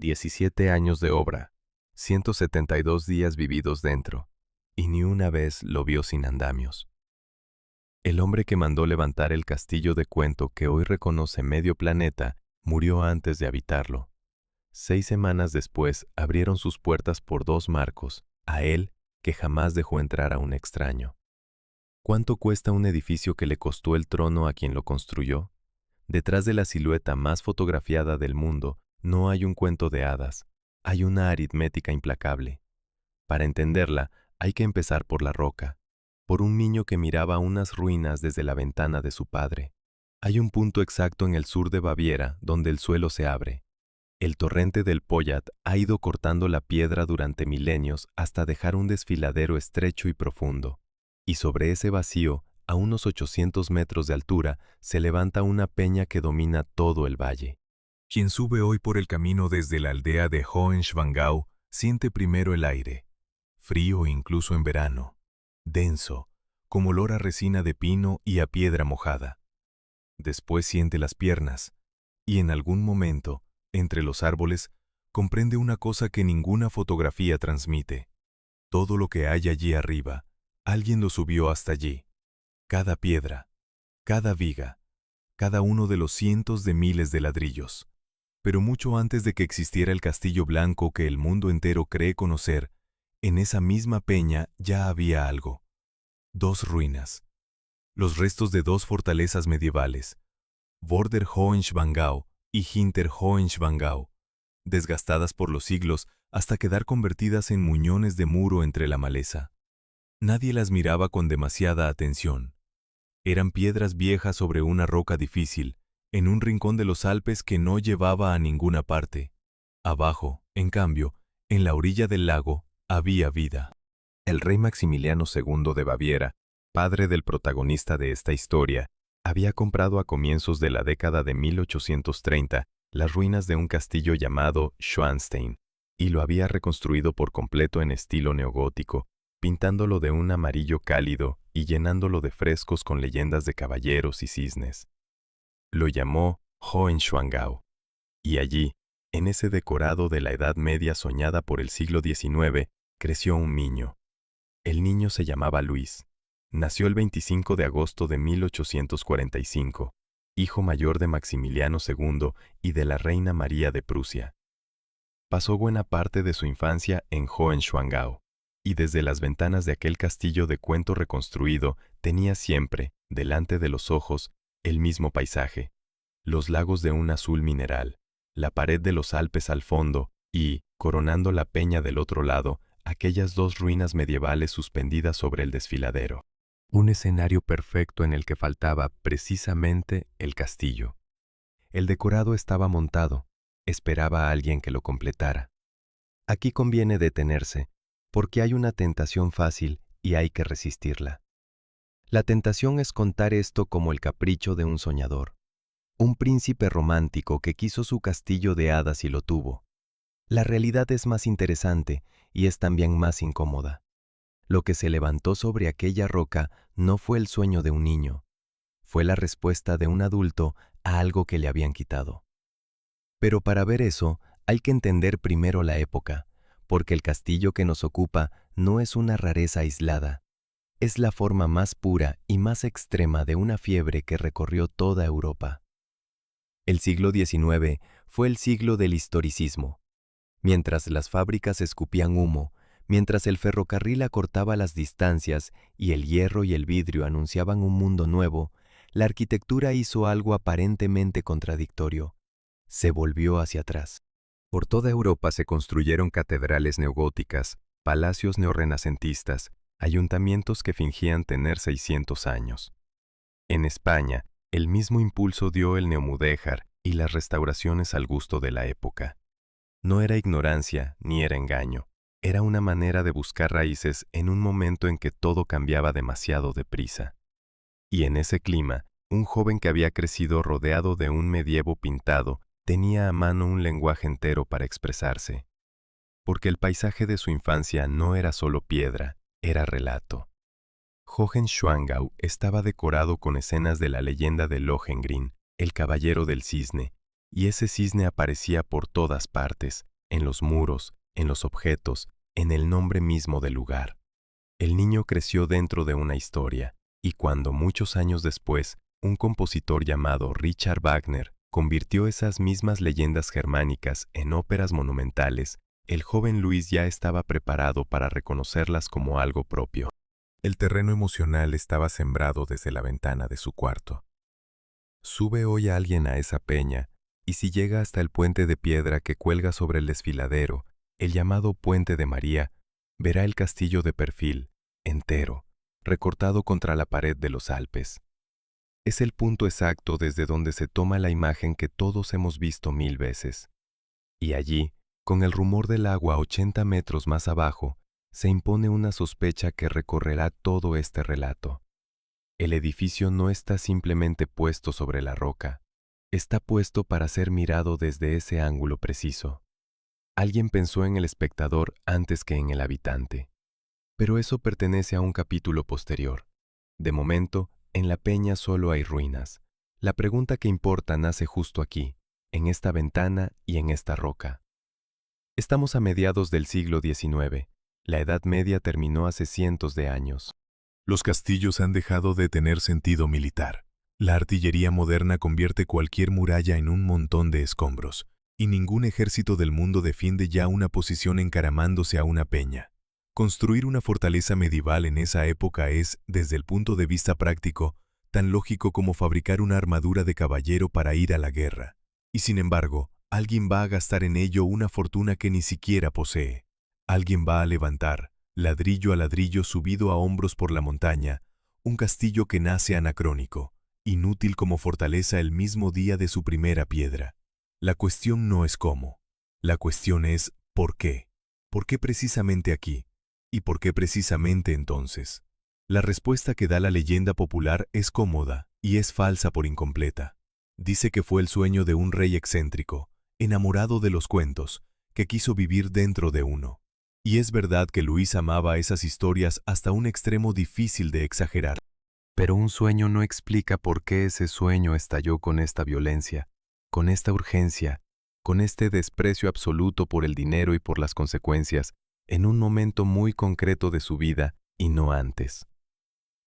17 años de obra, 172 días vividos dentro, y ni una vez lo vio sin andamios. El hombre que mandó levantar el castillo de cuento que hoy reconoce medio planeta murió antes de habitarlo. 6 semanas después abrieron sus puertas por 2 marcos, a él que jamás dejó entrar a un extraño. ¿Cuánto cuesta un edificio que le costó el trono a quien lo construyó? Detrás de la silueta más fotografiada del mundo no hay un cuento de hadas, hay una aritmética implacable. Para entenderla, hay que empezar por la roca, por un niño que miraba unas ruinas desde la ventana de su padre. Hay un punto exacto en el sur de Baviera donde el suelo se abre. El torrente del Poyat ha ido cortando la piedra durante milenios hasta dejar un desfiladero estrecho y profundo. Y sobre ese vacío, a unos 800 metros de altura, se levanta una peña que domina todo el valle. Quien sube hoy por el camino desde la aldea de Hohenschwangau siente primero el aire, frío incluso en verano, denso, como olor a resina de pino y a piedra mojada. Después siente las piernas, y en algún momento, entre los árboles, comprende una cosa que ninguna fotografía transmite. Todo lo que hay allí arriba, alguien lo subió hasta allí. Cada piedra, cada viga, cada uno de los cientos de miles de ladrillos. Pero mucho antes de que existiera el castillo blanco que el mundo entero cree conocer, en esa misma peña ya había algo. 2 ruinas. Los restos de 2 fortalezas medievales, Vorder Hohenschwangau y Hinter Hohenschwangau, desgastadas por los siglos hasta quedar convertidas en muñones de muro entre la maleza. Nadie las miraba con demasiada atención. Eran piedras viejas sobre una roca difícil, en un rincón de los Alpes que no llevaba a ninguna parte. Abajo, en cambio, en la orilla del lago, había vida. El rey Maximiliano II de Baviera, padre del protagonista de esta historia, había comprado a comienzos de la década de 1830 las ruinas de un castillo llamado Schwanstein, y lo había reconstruido por completo en estilo neogótico, pintándolo de un amarillo cálido y llenándolo de frescos con leyendas de caballeros y cisnes. Lo llamó Hohenschwangau, y allí, en ese decorado de la Edad Media soñada por el siglo XIX, creció un niño. El niño se llamaba Luis. Nació el 25 de agosto de 1845, hijo mayor de Maximiliano II y de la reina María de Prusia. Pasó buena parte de su infancia en Hohenschwangau, y desde las ventanas de aquel castillo de cuento reconstruido tenía siempre, delante de los ojos, el mismo paisaje, los lagos de un azul mineral, la pared de los Alpes al fondo y, coronando la peña del otro lado, aquellas 2 ruinas medievales suspendidas sobre el desfiladero. Un escenario perfecto en el que faltaba precisamente el castillo. El decorado estaba montado, esperaba a alguien que lo completara. Aquí conviene detenerse, porque hay una tentación fácil y hay que resistirla. La tentación es contar esto como el capricho de un soñador, un príncipe romántico que quiso su castillo de hadas y lo tuvo. La realidad es más interesante y es también más incómoda. Lo que se levantó sobre aquella roca no fue el sueño de un niño, fue la respuesta de un adulto a algo que le habían quitado. Pero para ver eso, hay que entender primero la época, porque el castillo que nos ocupa no es una rareza aislada. Es la forma más pura y más extrema de una fiebre que recorrió toda Europa. El siglo XIX fue el siglo del historicismo. Mientras las fábricas escupían humo, mientras el ferrocarril acortaba las distancias y el hierro y el vidrio anunciaban un mundo nuevo, la arquitectura hizo algo aparentemente contradictorio. Se volvió hacia atrás. Por toda Europa se construyeron catedrales neogóticas, palacios neorrenacentistas, ayuntamientos que fingían tener 600 años. En España, el mismo impulso dio el neomudéjar y las restauraciones al gusto de la época. No era ignorancia ni era engaño, era una manera de buscar raíces en un momento en que todo cambiaba demasiado deprisa. Y en ese clima, un joven que había crecido rodeado de un medievo pintado tenía a mano un lenguaje entero para expresarse. Porque el paisaje de su infancia no era solo piedra, era relato. Hohenschwangau estaba decorado con escenas de la leyenda de Lohengrin, el caballero del cisne, y ese cisne aparecía por todas partes, en los muros, en los objetos, en el nombre mismo del lugar. El niño creció dentro de una historia, y cuando muchos años después, un compositor llamado Richard Wagner convirtió esas mismas leyendas germánicas en óperas monumentales, el joven Luis ya estaba preparado para reconocerlas como algo propio. El terreno emocional estaba sembrado desde la ventana de su cuarto. Sube hoy alguien a esa peña, y si llega hasta el puente de piedra que cuelga sobre el desfiladero, el llamado Puente de María, verá el castillo de perfil, entero, recortado contra la pared de los Alpes. Es el punto exacto desde donde se toma la imagen que todos hemos visto 1000 veces. Y allí, con el rumor del agua a 80 metros más abajo, se impone una sospecha que recorrerá todo este relato. El edificio no está simplemente puesto sobre la roca, está puesto para ser mirado desde ese ángulo preciso. Alguien pensó en el espectador antes que en el habitante. Pero eso pertenece a un capítulo posterior. De momento, en la peña solo hay ruinas. La pregunta que importa nace justo aquí, en esta ventana y en esta roca. Estamos a mediados del siglo XIX. La Edad Media terminó hace cientos de años. Los castillos han dejado de tener sentido militar. La artillería moderna convierte cualquier muralla en un montón de escombros, y ningún ejército del mundo defiende ya una posición encaramándose a una peña. Construir una fortaleza medieval en esa época es, desde el punto de vista práctico, tan lógico como fabricar una armadura de caballero para ir a la guerra. Y sin embargo, alguien va a gastar en ello una fortuna que ni siquiera posee. Alguien va a levantar, ladrillo a ladrillo subido a hombros por la montaña, un castillo que nace anacrónico, inútil como fortaleza el mismo día de su primera piedra. La cuestión no es cómo. La cuestión es ¿por qué? ¿Por qué precisamente aquí? ¿Y por qué precisamente entonces? La respuesta que da la leyenda popular es cómoda y es falsa por incompleta. Dice que fue el sueño de un rey excéntrico, enamorado de los cuentos, que quiso vivir dentro de uno. Y es verdad que Luis amaba esas historias hasta un extremo difícil de exagerar. Pero un sueño no explica por qué ese sueño estalló con esta violencia, con esta urgencia, con este desprecio absoluto por el dinero y por las consecuencias, en un momento muy concreto de su vida y no antes.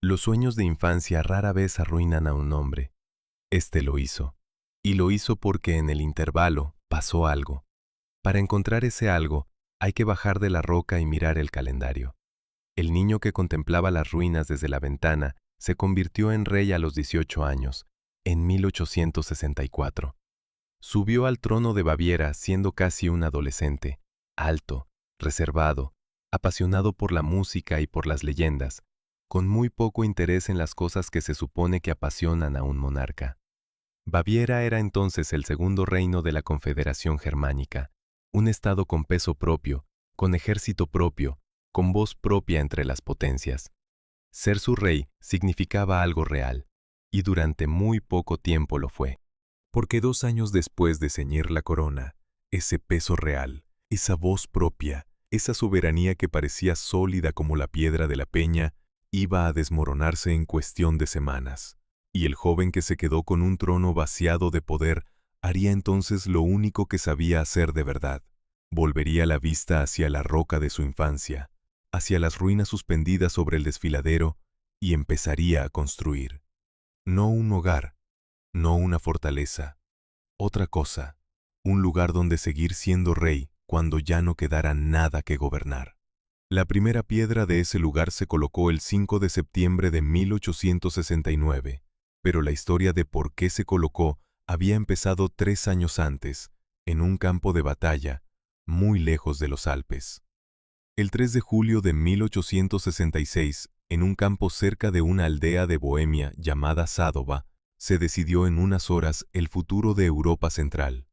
Los sueños de infancia rara vez arruinan a un hombre. Este lo hizo. Y lo hizo porque en el intervalo pasó algo. Para encontrar ese algo, hay que bajar de la roca y mirar el calendario. El niño que contemplaba las ruinas desde la ventana se convirtió en rey a los 18 años, en 1864. Subió al trono de Baviera siendo casi un adolescente, alto, reservado, apasionado por la música y por las leyendas, con muy poco interés en las cosas que se supone que apasionan a un monarca. Baviera era entonces el segundo reino de la Confederación Germánica, un estado con peso propio, con ejército propio, con voz propia entre las potencias. Ser su rey significaba algo real, y durante muy poco tiempo lo fue. Porque 2 años después de ceñir la corona, ese peso real, esa voz propia, esa soberanía que parecía sólida como la piedra de la peña, iba a desmoronarse en cuestión de semanas. Y el joven que se quedó con un trono vaciado de poder haría entonces lo único que sabía hacer de verdad. Volvería la vista hacia la roca de su infancia, hacia las ruinas suspendidas sobre el desfiladero, y empezaría a construir. No un hogar, no una fortaleza, otra cosa, un lugar donde seguir siendo rey cuando ya no quedara nada que gobernar. La primera piedra de ese lugar se colocó el 5 de septiembre de 1869, pero la historia de por qué se colocó había empezado 3 años antes, en un campo de batalla, muy lejos de los Alpes. El 3 de julio de 1866, en un campo cerca de una aldea de Bohemia llamada Sádova, se decidió en unas horas el futuro de Europa Central.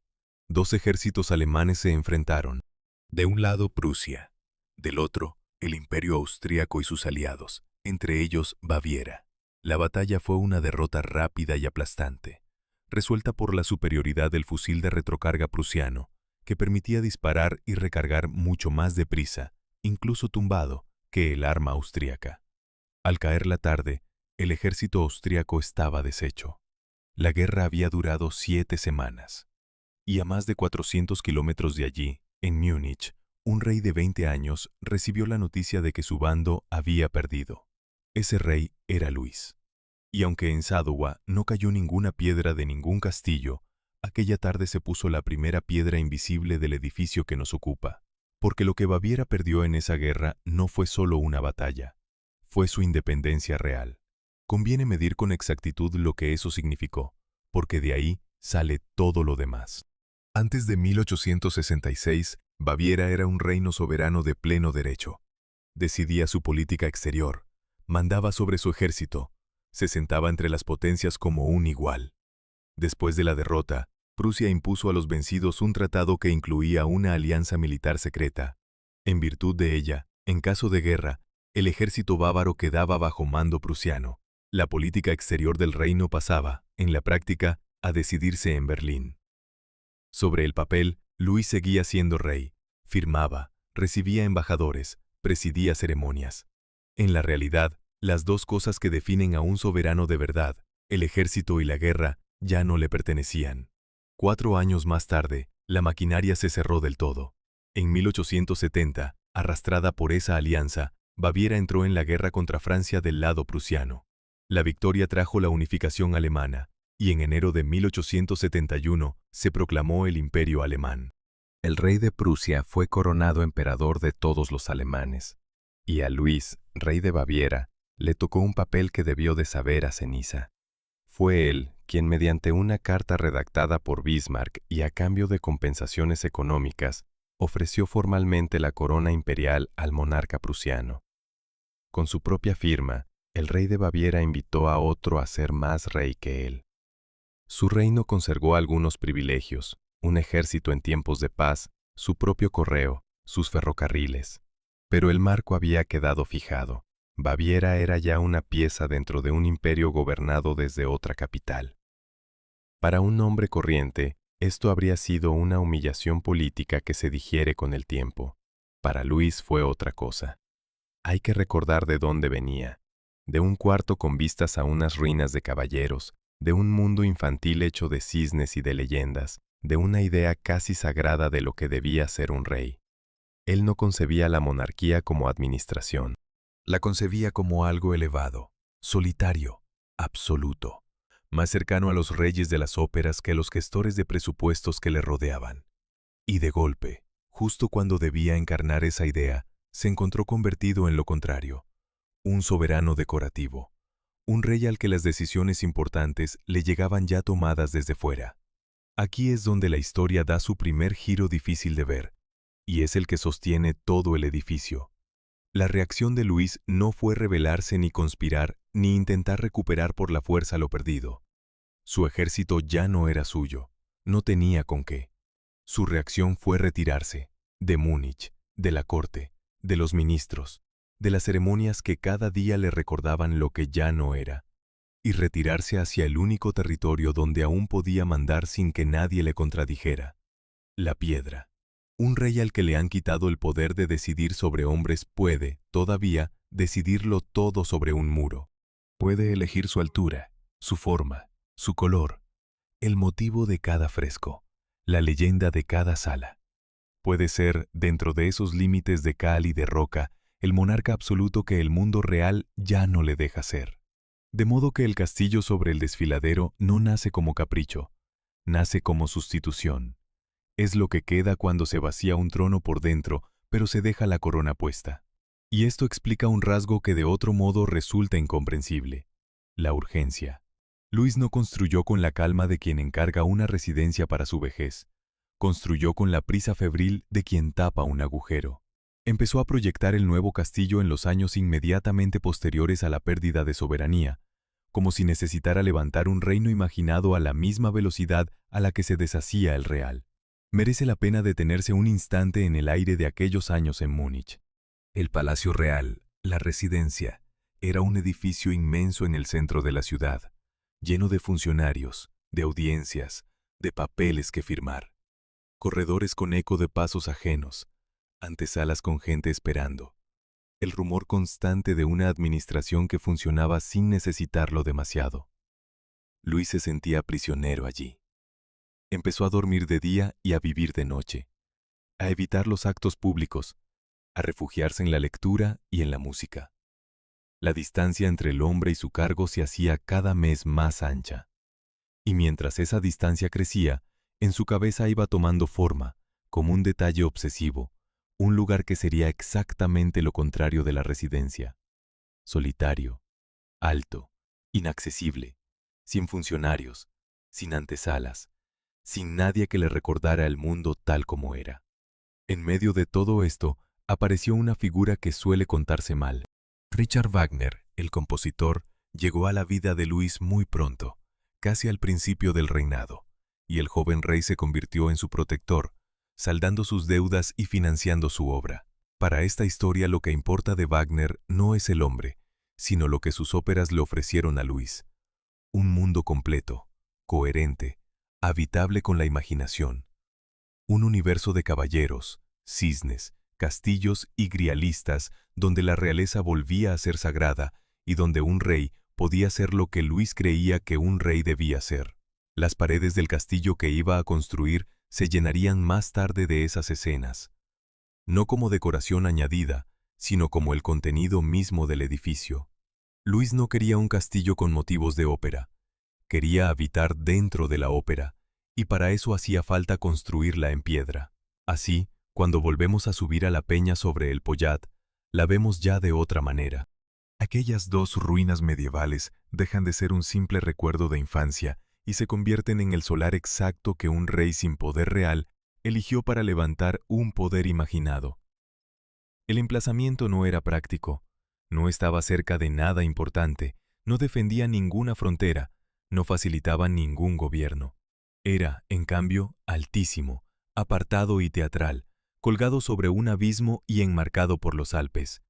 2 ejércitos alemanes se enfrentaron. De un lado Prusia, del otro el Imperio Austríaco y sus aliados, entre ellos Baviera. La batalla fue una derrota rápida y aplastante, resuelta por la superioridad del fusil de retrocarga prusiano, que permitía disparar y recargar mucho más deprisa, incluso tumbado, que el arma austríaca. Al caer la tarde, el ejército austríaco estaba deshecho. La guerra había durado 7 semanas. Y a más de 400 kilómetros de allí, En Múnich, un rey de 20 años recibió la noticia de que su bando había perdido. Ese rey era Luis. Y aunque en Sadowa no cayó ninguna piedra de ningún castillo, aquella tarde se puso la primera piedra invisible del edificio que nos ocupa. Porque lo que Baviera perdió en esa guerra no fue solo una batalla, fue su independencia real. Conviene medir con exactitud lo que eso significó, porque de ahí sale todo lo demás. Antes de 1866, Baviera era un reino soberano de pleno derecho. Decidía su política exterior, mandaba sobre su ejército, se sentaba entre las potencias como un igual. Después de la derrota, Prusia impuso a los vencidos un tratado que incluía una alianza militar secreta. En virtud de ella, en caso de guerra, el ejército bávaro quedaba bajo mando prusiano. La política exterior del reino pasaba, en la práctica, a decidirse en Berlín. Sobre el papel, Luis seguía siendo rey, firmaba, recibía embajadores, presidía ceremonias. En la realidad, las dos cosas que definen a un soberano de verdad, el ejército y la guerra, ya no le pertenecían. 4 años más tarde, la maquinaria se cerró del todo. En 1870, arrastrada por esa alianza, Baviera entró en la guerra contra Francia del lado prusiano. La victoria trajo la unificación alemana, y en enero de 1871 se proclamó el Imperio Alemán. El rey de Prusia fue coronado emperador de todos los alemanes, y a Luis, rey de Baviera, le tocó un papel que debió de saber a ceniza. Fue él quien, mediante una carta redactada por Bismarck y a cambio de compensaciones económicas, ofreció formalmente la corona imperial al monarca prusiano. Con su propia firma, el rey de Baviera invitó a otro a ser más rey que él. Su reino conservó algunos privilegios, un ejército en tiempos de paz, su propio correo, sus ferrocarriles. Pero el marco había quedado fijado. Baviera era ya una pieza dentro de un imperio gobernado desde otra capital. Para un hombre corriente, esto habría sido una humillación política que se digiere con el tiempo. Para Luis fue otra cosa. Hay que recordar de dónde venía. De un cuarto con vistas a unas ruinas de caballeros, de un mundo infantil hecho de cisnes y de leyendas, de una idea casi sagrada de lo que debía ser un rey. Él no concebía la monarquía como administración. La concebía como algo elevado, solitario, absoluto, más cercano a los reyes de las óperas que a los gestores de presupuestos que le rodeaban. Y de golpe, justo cuando debía encarnar esa idea, se encontró convertido en lo contrario, un soberano decorativo, un rey al que las decisiones importantes le llegaban ya tomadas desde fuera. Aquí es donde la historia da su primer giro difícil de ver, y es el que sostiene todo el edificio. La reacción de Luis no fue rebelarse ni conspirar, ni intentar recuperar por la fuerza lo perdido. Su ejército ya no era suyo, no tenía con qué. Su reacción fue retirarse, de Múnich, de la corte, de los ministros, de las ceremonias que cada día le recordaban lo que ya no era, y retirarse hacia el único territorio donde aún podía mandar sin que nadie le contradijera: la piedra. Un rey al que le han quitado el poder de decidir sobre hombres puede, todavía, decidirlo todo sobre un muro. Puede elegir su altura, su forma, su color, el motivo de cada fresco, la leyenda de cada sala. Puede ser, dentro de esos límites de cal y de roca, el monarca absoluto que el mundo real ya no le deja ser. De modo que el castillo sobre el desfiladero no nace como capricho, nace como sustitución. Es lo que queda cuando se vacía un trono por dentro, pero se deja la corona puesta. Y esto explica un rasgo que de otro modo resulta incomprensible: la urgencia. Luis no construyó con la calma de quien encarga una residencia para su vejez. Construyó con la prisa febril de quien tapa un agujero. Empezó a proyectar el nuevo castillo en los años inmediatamente posteriores a la pérdida de soberanía, como si necesitara levantar un reino imaginado a la misma velocidad a la que se deshacía el real. Merece la pena detenerse un instante en el aire de aquellos años en Múnich. El Palacio Real, la residencia, era un edificio inmenso en el centro de la ciudad, lleno de funcionarios, de audiencias, de papeles que firmar. Corredores con eco de pasos ajenos, antesalas con gente esperando. El rumor constante de una administración que funcionaba sin necesitarlo demasiado. Luis se sentía prisionero allí. Empezó a dormir de día y a vivir de noche. a evitar los actos públicos, a refugiarse en la lectura y en la música. La distancia entre el hombre y su cargo se hacía cada mes más ancha. Y mientras esa distancia crecía, en su cabeza iba tomando forma, como un detalle obsesivo, un lugar que sería exactamente lo contrario de la residencia. Solitario, alto, inaccesible, sin funcionarios, sin antesalas, sin nadie que le recordara el mundo tal como era. En medio de todo esto, apareció una figura que suele contarse mal. Richard Wagner, el compositor, llegó a la vida de Luis muy pronto, casi al principio del reinado, y el joven rey se convirtió en su protector, saldando sus deudas y financiando su obra. Para esta historia lo que importa de Wagner no es el hombre, sino lo que sus óperas le ofrecieron a Luis. Un mundo completo, coherente, habitable con la imaginación. Un universo de caballeros, cisnes, castillos y grialistas donde la realeza volvía a ser sagrada y donde un rey podía ser lo que Luis creía que un rey debía ser. Las paredes del castillo que iba a construir se llenarían más tarde de esas escenas, no como decoración añadida, sino como el contenido mismo del edificio. Luis no quería un castillo con motivos de ópera, quería habitar dentro de la ópera, y para eso hacía falta construirla en piedra. Así, cuando volvemos a subir a la peña sobre el Poyat, la vemos ya de otra manera. Aquellas dos ruinas medievales dejan de ser un simple recuerdo de infancia y se convierten en el solar exacto que un rey sin poder real eligió para levantar un poder imaginado. El emplazamiento no era práctico, no estaba cerca de nada importante, no defendía ninguna frontera, no facilitaba ningún gobierno. Era, en cambio, altísimo, apartado y teatral, colgado sobre un abismo y enmarcado por los Alpes.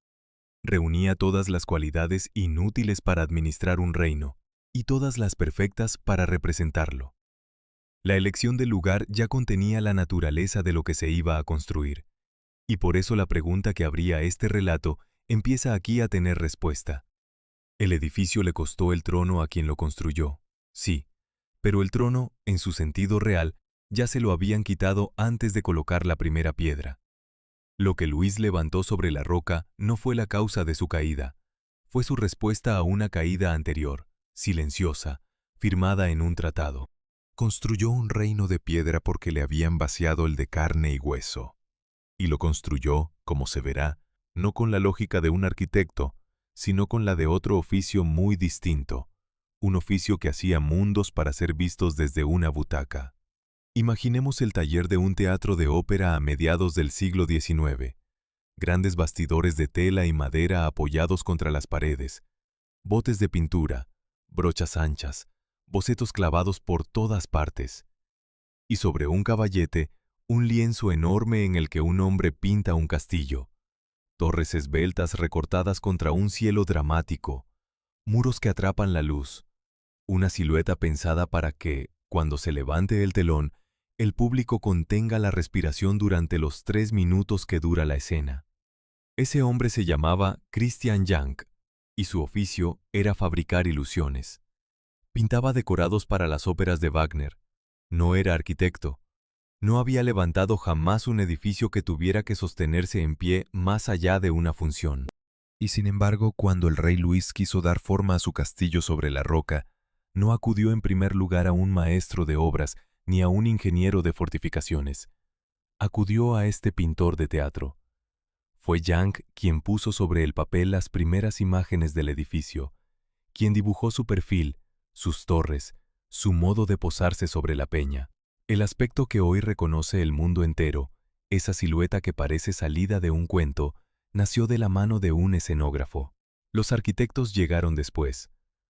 Reunía todas las cualidades inútiles para administrar un reino, y todas las perfectas para representarlo. La elección del lugar ya contenía la naturaleza de lo que se iba a construir, y por eso la pregunta que abría este relato empieza aquí a tener respuesta. El edificio le costó el trono a quien lo construyó, sí, pero el trono, en su sentido real, ya se lo habían quitado antes de colocar la primera piedra. Lo que Luis levantó sobre la roca no fue la causa de su caída, fue su respuesta a una caída anterior, silenciosa, firmada en un tratado. Construyó un reino de piedra porque le habían vaciado el de carne y hueso. Y lo construyó, como se verá, no con la lógica de un arquitecto, sino con la de otro oficio muy distinto, un oficio que hacía mundos para ser vistos desde una butaca. Imaginemos el taller de un teatro de ópera a mediados del siglo XIX. Grandes bastidores de tela y madera apoyados contra las paredes, botes de pintura, brochas anchas, bocetos clavados por todas partes. Y sobre un caballete, un lienzo enorme en el que un hombre pinta un castillo. Torres esbeltas recortadas contra un cielo dramático, muros que atrapan la luz, una silueta pensada para que, cuando se levante el telón, el público contenga la respiración durante los 3 minutos que dura la escena. Ese hombre se llamaba Christian Jank, y su oficio era fabricar ilusiones. Pintaba decorados para las óperas de Wagner. No era arquitecto. No había levantado jamás un edificio que tuviera que sostenerse en pie más allá de una función. Y sin embargo, cuando el rey Luis quiso dar forma a su castillo sobre la roca, no acudió en primer lugar a un maestro de obras ni a un ingeniero de fortificaciones. Acudió a este pintor de teatro. Fue Jank quien puso sobre el papel las primeras imágenes del edificio, quien dibujó su perfil, sus torres, su modo de posarse sobre la peña. El aspecto que hoy reconoce el mundo entero, esa silueta que parece salida de un cuento, nació de la mano de un escenógrafo. Los arquitectos llegaron después.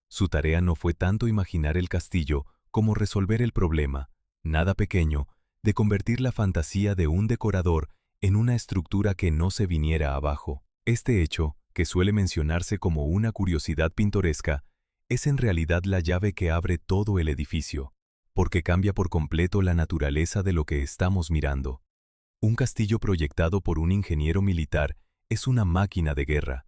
Su tarea no fue tanto imaginar el castillo como resolver el problema, nada pequeño, de convertir la fantasía de un decorador en una estructura que no se viniera abajo. Este hecho, que suele mencionarse como una curiosidad pintoresca, es en realidad la llave que abre todo el edificio, porque cambia por completo la naturaleza de lo que estamos mirando. Un castillo proyectado por un ingeniero militar es una máquina de guerra.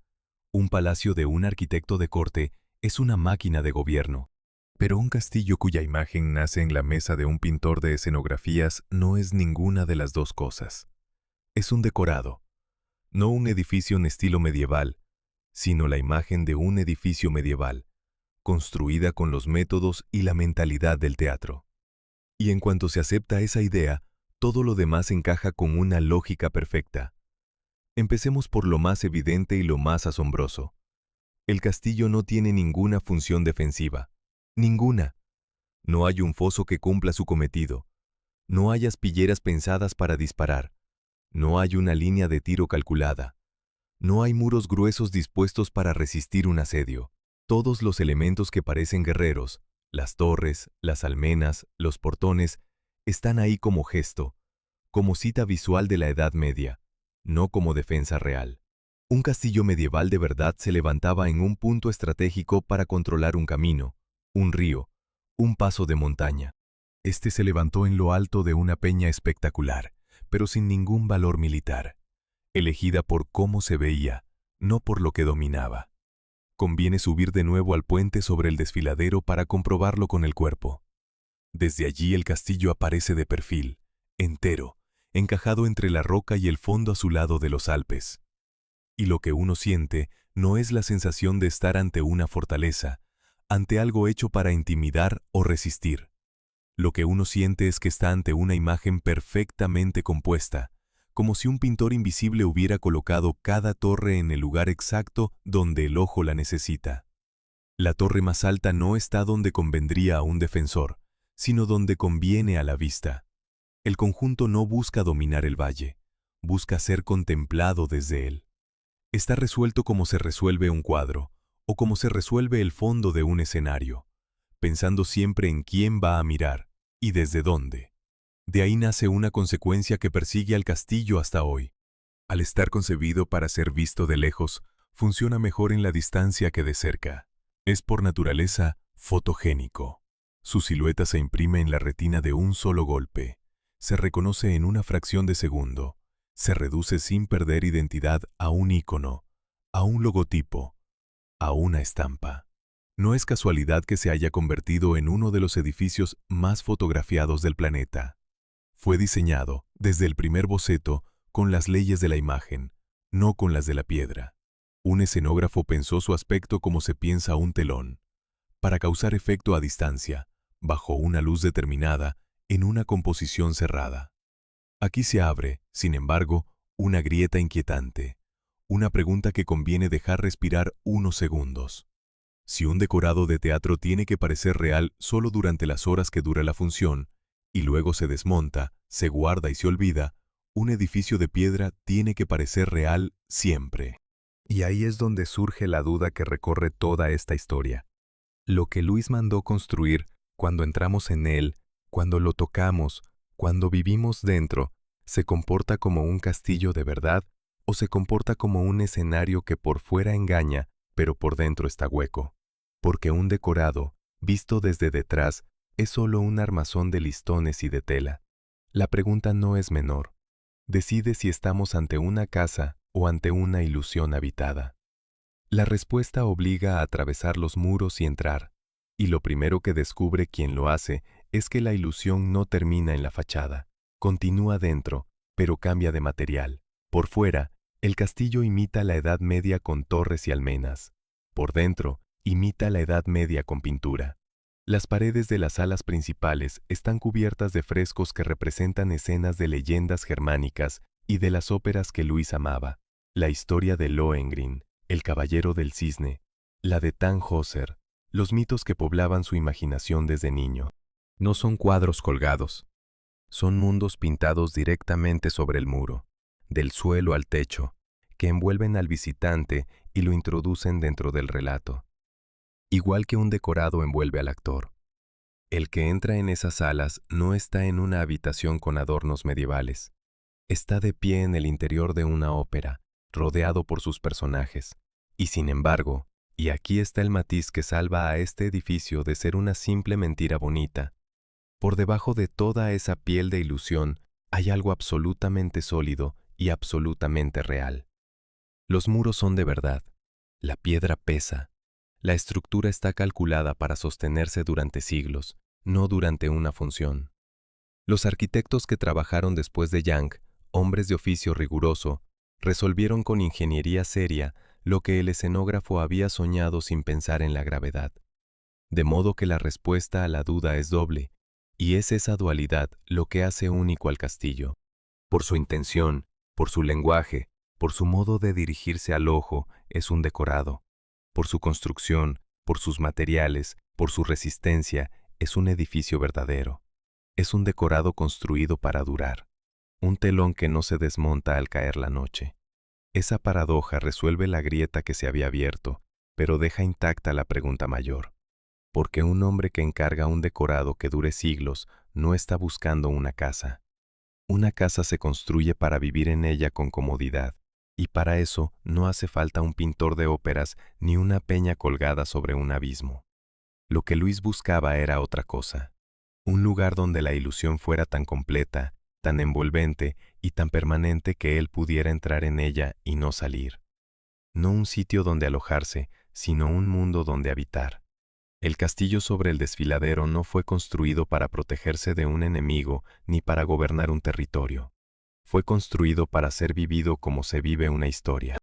Un palacio de un arquitecto de corte es una máquina de gobierno. Pero un castillo cuya imagen nace en la mesa de un pintor de escenografías no es ninguna de las dos cosas. Es un decorado, no un edificio en estilo medieval, sino la imagen de un edificio medieval, construida con los métodos y la mentalidad del teatro. Y en cuanto se acepta esa idea, todo lo demás encaja con una lógica perfecta. Empecemos por lo más evidente y lo más asombroso. El castillo no tiene ninguna función defensiva. Ninguna. No hay un foso que cumpla su cometido. No hay aspilleras pensadas para disparar. No hay una línea de tiro calculada. No hay muros gruesos dispuestos para resistir un asedio. Todos los elementos que parecen guerreros, las torres, las almenas, los portones, están ahí como gesto, como cita visual de la Edad Media, no como defensa real. Un castillo medieval de verdad se levantaba en un punto estratégico para controlar un camino, un río, un paso de montaña. Este se levantó en lo alto de una peña espectacular, pero sin ningún valor militar, elegida por cómo se veía, no por lo que dominaba. Conviene subir de nuevo al puente sobre el desfiladero para comprobarlo con el cuerpo. Desde allí el castillo aparece de perfil, entero, encajado entre la roca y el fondo azulado de los Alpes. Y lo que uno siente no es la sensación de estar ante una fortaleza, ante algo hecho para intimidar o resistir. Lo que uno siente es que está ante una imagen perfectamente compuesta, como si un pintor invisible hubiera colocado cada torre en el lugar exacto donde el ojo la necesita. La torre más alta no está donde convendría a un defensor, sino donde conviene a la vista. El conjunto no busca dominar el valle, busca ser contemplado desde él. Está resuelto como se resuelve un cuadro, o como se resuelve el fondo de un escenario, pensando siempre en quién va a mirar y desde dónde. De ahí nace una consecuencia que persigue al castillo hasta hoy. Al estar concebido para ser visto de lejos, funciona mejor en la distancia que de cerca. Es por naturaleza fotogénico. Su silueta se imprime en la retina de un solo golpe. Se reconoce en una fracción de segundo. Se reduce sin perder identidad a un ícono, a un logotipo, a una estampa. No es casualidad que se haya convertido en uno de los edificios más fotografiados del planeta. Fue diseñado, desde el primer boceto, con las leyes de la imagen, no con las de la piedra. Un escenógrafo pensó su aspecto como se piensa un telón, para causar efecto a distancia, bajo una luz determinada, en una composición cerrada. Aquí se abre, sin embargo, una grieta inquietante, una pregunta que conviene dejar respirar unos segundos. Si un decorado de teatro tiene que parecer real solo durante las horas que dura la función, y luego se desmonta, se guarda y se olvida, un edificio de piedra tiene que parecer real siempre. Y ahí es donde surge la duda que recorre toda esta historia. Lo que Luis mandó construir, cuando entramos en él, cuando lo tocamos, cuando vivimos dentro, ¿se comporta como un castillo de verdad o se comporta como un escenario que por fuera engaña, pero por dentro está hueco? Porque un decorado, visto desde detrás, es solo un armazón de listones y de tela. La pregunta no es menor. Decide si estamos ante una casa o ante una ilusión habitada. La respuesta obliga a atravesar los muros y entrar, y lo primero que descubre quien lo hace es que la ilusión no termina en la fachada, continúa dentro, pero cambia de material. Por fuera, el castillo imita la Edad Media con torres y almenas. Por dentro, imita la Edad Media con pintura. Las paredes de las salas principales están cubiertas de frescos que representan escenas de leyendas germánicas y de las óperas que Luis amaba. La historia de Lohengrin, el Caballero del Cisne, la de Tannhäuser, los mitos que poblaban su imaginación desde niño. No son cuadros colgados, son mundos pintados directamente sobre el muro, del suelo al techo, que envuelven al visitante y lo introducen dentro del relato. Igual que un decorado envuelve al actor. El que entra en esas salas no está en una habitación con adornos medievales. Está de pie en el interior de una ópera, rodeado por sus personajes. Y sin embargo, y aquí está el matiz que salva a este edificio de ser una simple mentira bonita, por debajo de toda esa piel de ilusión hay algo absolutamente sólido y absolutamente real. Los muros son de verdad, la piedra pesa, la estructura está calculada para sostenerse durante siglos, no durante una función. Los arquitectos que trabajaron después de Young hombres de oficio riguroso, resolvieron con ingeniería seria lo que el escenógrafo había soñado sin pensar en la gravedad. De modo que la respuesta a la duda es doble, y es esa dualidad lo que hace único al castillo. Por su intención, por su lenguaje, por su modo de dirigirse al ojo, es un decorado. Por su construcción, por sus materiales, por su resistencia, es un edificio verdadero. Es un decorado construido para durar. Un telón que no se desmonta al caer la noche. Esa paradoja resuelve la grieta que se había abierto, pero deja intacta la pregunta mayor. ¿Por qué un hombre que encarga un decorado que dure siglos no está buscando una casa? Una casa se construye para vivir en ella con comodidad, y para eso no hace falta un pintor de óperas ni una peña colgada sobre un abismo. Lo que Luis buscaba era otra cosa. Un lugar donde la ilusión fuera tan completa, tan envolvente y tan permanente que él pudiera entrar en ella y no salir. No un sitio donde alojarse, sino un mundo donde habitar. El castillo sobre el desfiladero no fue construido para protegerse de un enemigo ni para gobernar un territorio. Fue construido para ser vivido como se vive una historia.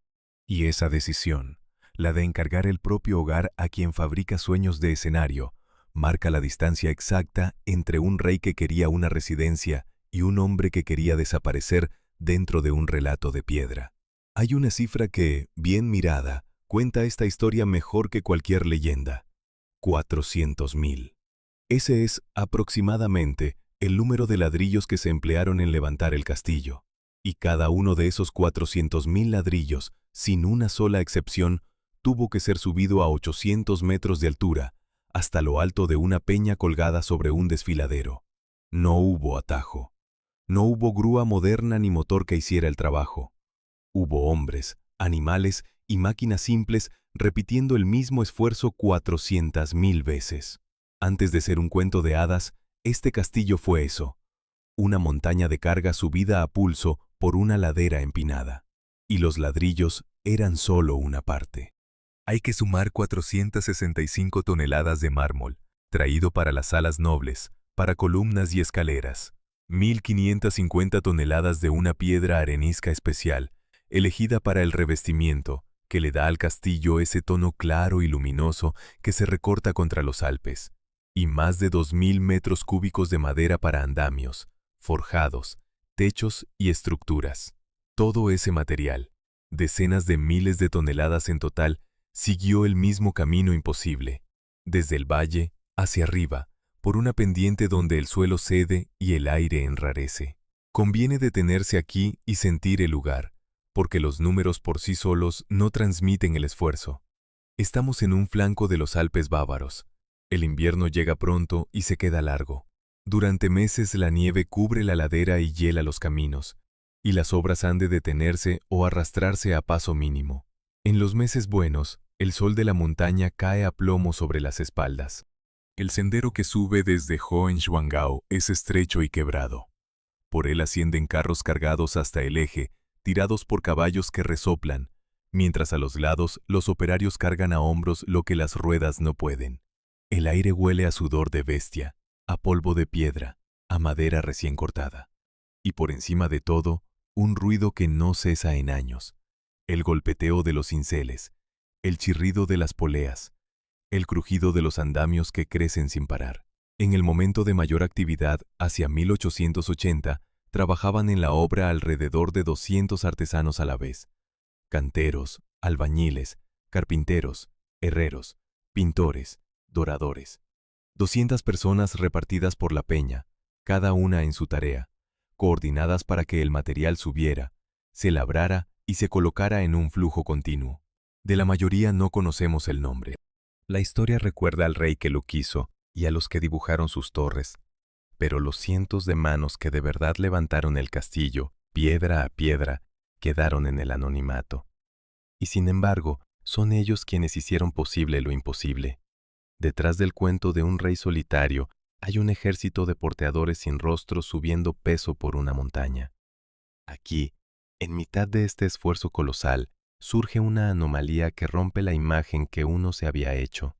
Y esa decisión, la de encargar el propio hogar a quien fabrica sueños de escenario, marca la distancia exacta entre un rey que quería una residencia y un hombre que quería desaparecer dentro de un relato de piedra. Hay una cifra que, bien mirada, cuenta esta historia mejor que cualquier leyenda. 400.000. Ese es, aproximadamente, el número de ladrillos que se emplearon en levantar el castillo. Y cada uno de esos 400.000 ladrillos, sin una sola excepción, tuvo que ser subido a 800 metros de altura, hasta lo alto de una peña colgada sobre un desfiladero. No hubo atajo. No hubo grúa moderna ni motor que hiciera el trabajo. Hubo hombres, animales y máquinas simples repitiendo el mismo esfuerzo 400.000 veces. Antes de ser un cuento de hadas, este castillo fue eso, una montaña de carga subida a pulso por una ladera empinada. Y los ladrillos eran solo una parte. Hay que sumar 465 toneladas de mármol, traído para las salas nobles, para columnas y escaleras. 1.550 toneladas de una piedra arenisca especial, elegida para el revestimiento, que le da al castillo ese tono claro y luminoso que se recorta contra los Alpes, y más de 2.000 metros cúbicos de madera para andamios, forjados, techos y estructuras. Todo ese material, decenas de miles de toneladas en total, siguió el mismo camino imposible, desde el valle hacia arriba, por una pendiente donde el suelo cede y el aire enrarece. Conviene detenerse aquí y sentir el lugar, porque los números por sí solos no transmiten el esfuerzo. Estamos en un flanco de los Alpes bávaros. El invierno llega pronto y se queda largo. Durante meses la nieve cubre la ladera y hiela los caminos, y las obras han de detenerse o arrastrarse a paso mínimo. En los meses buenos, el sol de la montaña cae a plomo sobre las espaldas. El sendero que sube desde Hohenschwangau es estrecho y quebrado. Por él ascienden carros cargados hasta el eje, tirados por caballos que resoplan, mientras a los lados los operarios cargan a hombros lo que las ruedas no pueden. El aire huele a sudor de bestia, a polvo de piedra, a madera recién cortada. Y por encima de todo, un ruido que no cesa en años. El golpeteo de los cinceles, el chirrido de las poleas, el crujido de los andamios que crecen sin parar. En el momento de mayor actividad, hacia 1880, trabajaban en la obra alrededor de 200 artesanos a la vez. Canteros, albañiles, carpinteros, herreros, pintores, doradores. 200 personas repartidas por la peña, cada una en su tarea, coordinadas para que el material subiera, se labrara y se colocara en un flujo continuo. De la mayoría no conocemos el nombre. La historia recuerda al rey que lo quiso y a los que dibujaron sus torres, pero los cientos de manos que de verdad levantaron el castillo, piedra a piedra, quedaron en el anonimato. Y sin embargo, son ellos quienes hicieron posible lo imposible. Detrás del cuento de un rey solitario, hay un ejército de porteadores sin rostro subiendo peso por una montaña. Aquí, en mitad de este esfuerzo colosal, surge una anomalía que rompe la imagen que uno se había hecho.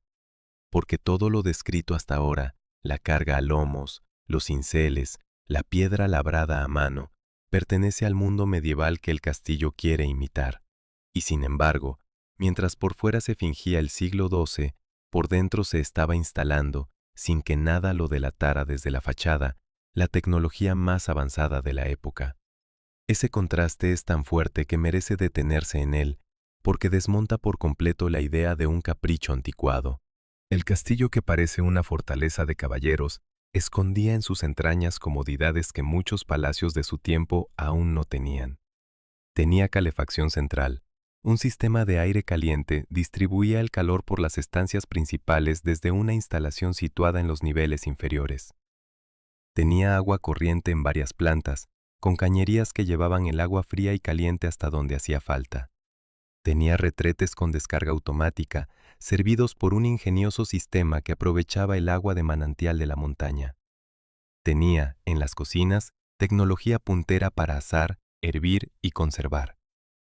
Porque todo lo descrito hasta ahora, la carga a lomos, los cinceles, la piedra labrada a mano, pertenece al mundo medieval que el castillo quiere imitar. Y sin embargo, mientras por fuera se fingía el siglo XII, por dentro se estaba instalando, sin que nada lo delatara desde la fachada, la tecnología más avanzada de la época. Ese contraste es tan fuerte que merece detenerse en él, porque desmonta por completo la idea de un capricho anticuado. El castillo, que parece una fortaleza de caballeros, escondía en sus entrañas comodidades que muchos palacios de su tiempo aún no tenían. Tenía calefacción central. Un sistema de aire caliente distribuía el calor por las estancias principales desde una instalación situada en los niveles inferiores. Tenía agua corriente en varias plantas, con cañerías que llevaban el agua fría y caliente hasta donde hacía falta. Tenía retretes con descarga automática, servidos por un ingenioso sistema que aprovechaba el agua de manantial de la montaña. Tenía, en las cocinas, tecnología puntera para asar, hervir y conservar.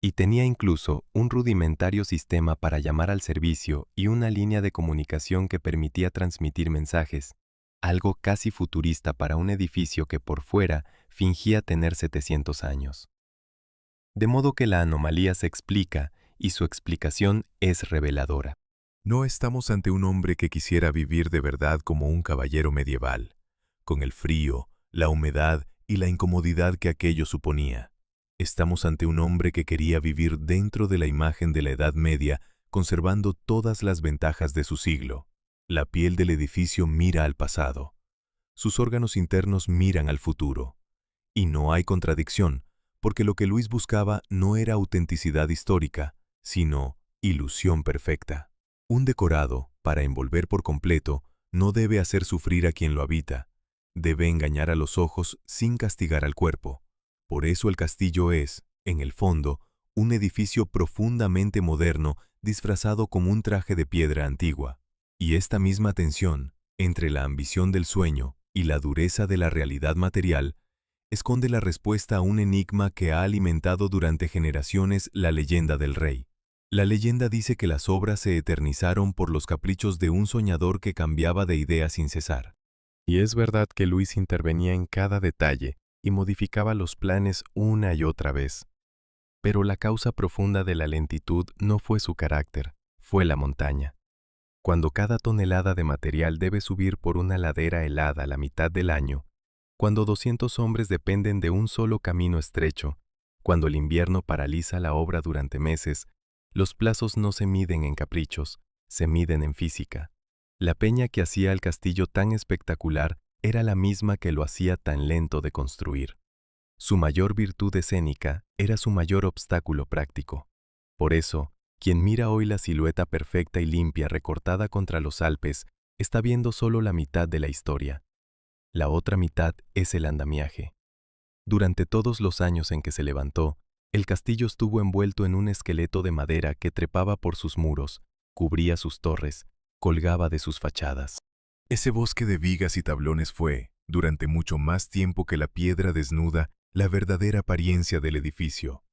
Y tenía incluso un rudimentario sistema para llamar al servicio y una línea de comunicación que permitía transmitir mensajes, algo casi futurista para un edificio que por fuera fingía tener 700 años. De modo que la anomalía se explica y su explicación es reveladora. No estamos ante un hombre que quisiera vivir de verdad como un caballero medieval, con el frío, la humedad y la incomodidad que aquello suponía. Estamos ante un hombre que quería vivir dentro de la imagen de la Edad Media, conservando todas las ventajas de su siglo. La piel del edificio mira al pasado. Sus órganos internos miran al futuro. Y no hay contradicción, porque lo que Luis buscaba no era autenticidad histórica, sino ilusión perfecta. Un decorado, para envolver por completo, no debe hacer sufrir a quien lo habita. Debe engañar a los ojos sin castigar al cuerpo. Por eso el castillo es, en el fondo, un edificio profundamente moderno disfrazado como un traje de piedra antigua. Y esta misma tensión, entre la ambición del sueño y la dureza de la realidad material, esconde la respuesta a un enigma que ha alimentado durante generaciones la leyenda del rey. La leyenda dice que las obras se eternizaron por los caprichos de un soñador que cambiaba de idea sin cesar. Y es verdad que Luis intervenía en cada detalle y modificaba los planes una y otra vez. Pero la causa profunda de la lentitud no fue su carácter, fue la montaña. Cuando cada tonelada de material debe subir por una ladera helada la mitad del año, cuando 200 hombres dependen de un solo camino estrecho, cuando el invierno paraliza la obra durante meses, los plazos no se miden en caprichos, se miden en física. La peña que hacía el castillo tan espectacular era la misma que lo hacía tan lento de construir. Su mayor virtud escénica era su mayor obstáculo práctico. Por eso, quien mira hoy la silueta perfecta y limpia recortada contra los Alpes está viendo solo la mitad de la historia. La otra mitad es el andamiaje. Durante todos los años en que se levantó, el castillo estuvo envuelto en un esqueleto de madera que trepaba por sus muros, cubría sus torres, colgaba de sus fachadas. Ese bosque de vigas y tablones fue, durante mucho más tiempo que la piedra desnuda, la verdadera apariencia del edificio.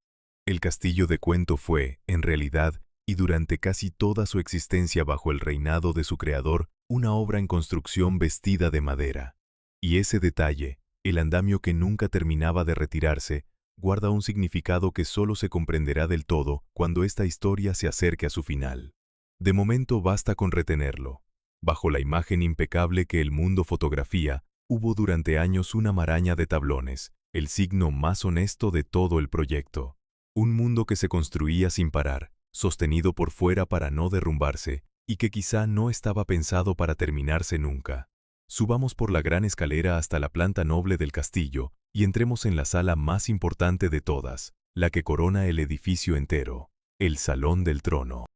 El castillo de cuento fue, en realidad, y durante casi toda su existencia bajo el reinado de su creador, una obra en construcción vestida de madera. Y ese detalle, el andamio que nunca terminaba de retirarse, guarda un significado que solo se comprenderá del todo cuando esta historia se acerque a su final. De momento basta con retenerlo. Bajo la imagen impecable que el mundo fotografía, hubo durante años una maraña de tablones, el signo más honesto de todo el proyecto. Un mundo que se construía sin parar, sostenido por fuera para no derrumbarse, y que quizá no estaba pensado para terminarse nunca. Subamos por la gran escalera hasta la planta noble del castillo y entremos en la sala más importante de todas, la que corona el edificio entero, el Salón del Trono.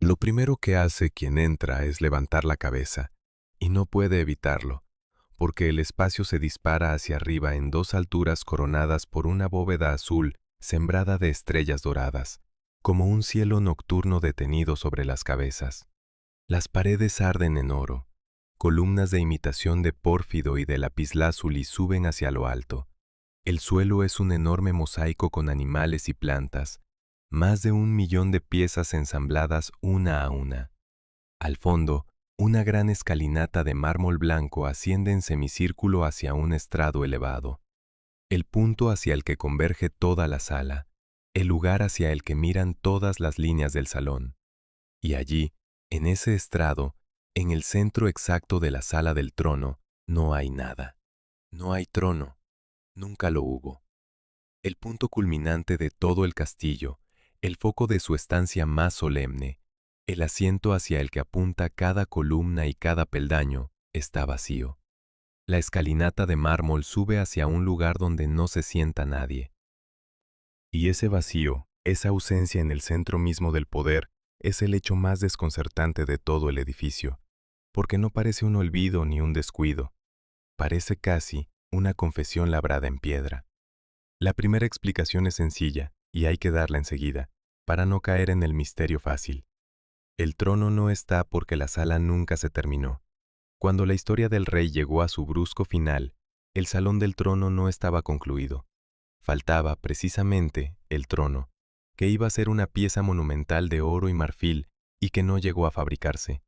Lo primero que hace quien entra es levantar la cabeza, y no puede evitarlo, porque el espacio se dispara hacia arriba en dos alturas coronadas por una bóveda azul sembrada de estrellas doradas, como un cielo nocturno detenido sobre las cabezas. Las paredes arden en oro. Columnas de imitación de pórfido y de lapislázuli suben hacia lo alto. El suelo es un enorme mosaico con animales y plantas, más de 1.000.000 de piezas ensambladas una a una. Al fondo, una gran escalinata de mármol blanco asciende en semicírculo hacia un estrado elevado. el punto hacia el que converge toda la sala, el lugar hacia el que miran todas las líneas del salón. Y allí, en ese estrado, en el centro exacto de la sala del trono, no hay nada. No hay trono. Nunca lo hubo. El punto culminante de todo el castillo, el foco de su estancia más solemne, el asiento hacia el que apunta cada columna y cada peldaño, está vacío. La escalinata de mármol sube hacia un lugar donde no se sienta nadie. Y ese vacío, esa ausencia en el centro mismo del poder, es el hecho más desconcertante de todo el edificio, porque no parece un olvido ni un descuido. Parece casi una confesión labrada en piedra. La primera explicación es sencilla, y hay que darla enseguida, para no caer en el misterio fácil. El trono no está porque la sala nunca se terminó. Cuando la historia del rey llegó a su brusco final, el salón del trono no estaba concluido. Faltaba, precisamente, el trono, que iba a ser una pieza monumental de oro y marfil y que no llegó a fabricarse.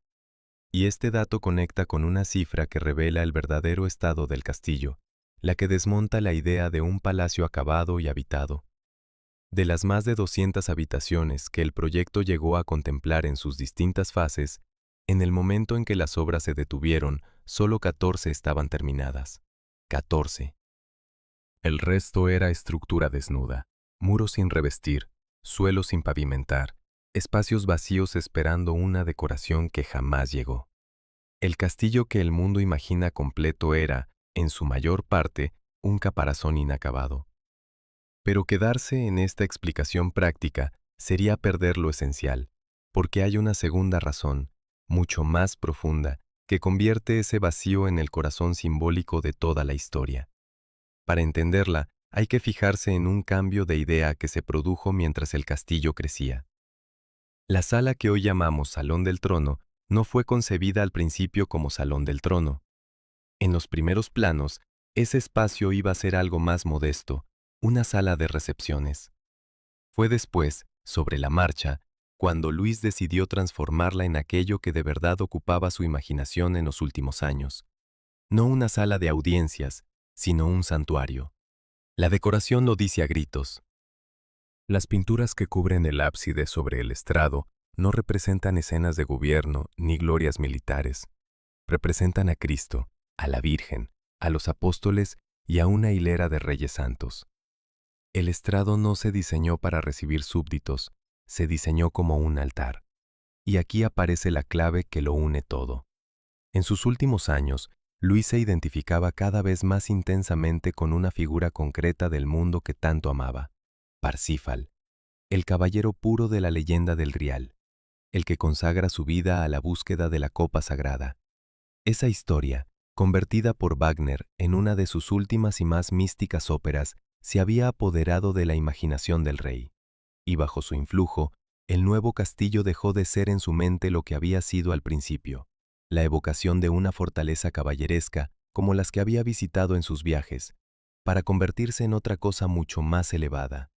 Y este dato conecta con una cifra que revela el verdadero estado del castillo, la que desmonta la idea de un palacio acabado y habitado. De las más de 200 habitaciones que el proyecto llegó a contemplar en sus distintas fases, en el momento en que las obras se detuvieron, solo 14 estaban terminadas. 14. El resto era estructura desnuda, muros sin revestir, suelo sin pavimentar, espacios vacíos esperando una decoración que jamás llegó. El castillo que el mundo imagina completo era, en su mayor parte, un caparazón inacabado. Pero quedarse en esta explicación práctica sería perder lo esencial, porque hay una segunda razón, mucho más profunda, que convierte ese vacío en el corazón simbólico de toda la historia. Para entenderla, hay que fijarse en un cambio de idea que se produjo mientras el castillo crecía. La sala que hoy llamamos Salón del Trono no fue concebida al principio como Salón del Trono. En los primeros planos, ese espacio iba a ser algo más modesto, una sala de recepciones. Fue después, sobre la marcha, cuando Luis decidió transformarla en aquello que de verdad ocupaba su imaginación en los últimos años. No una sala de audiencias, sino un santuario. La decoración lo dice a gritos. Las pinturas que cubren el ábside sobre el estrado no representan escenas de gobierno ni glorias militares. Representan a Cristo, a la Virgen, a los apóstoles y a una hilera de reyes santos. El estrado no se diseñó para recibir súbditos, se diseñó como un altar. Y aquí aparece la clave que lo une todo. En sus últimos años, Luis se identificaba cada vez más intensamente con una figura concreta del mundo que tanto amaba, Parsífal, el caballero puro de la leyenda del Grial, el que consagra su vida a la búsqueda de la copa sagrada. Esa historia, convertida por Wagner en una de sus últimas y más místicas óperas, se había apoderado de la imaginación del rey, y bajo su influjo, el nuevo castillo dejó de ser en su mente lo que había sido al principio, la evocación de una fortaleza caballeresca como las que había visitado en sus viajes, para convertirse en otra cosa mucho más elevada,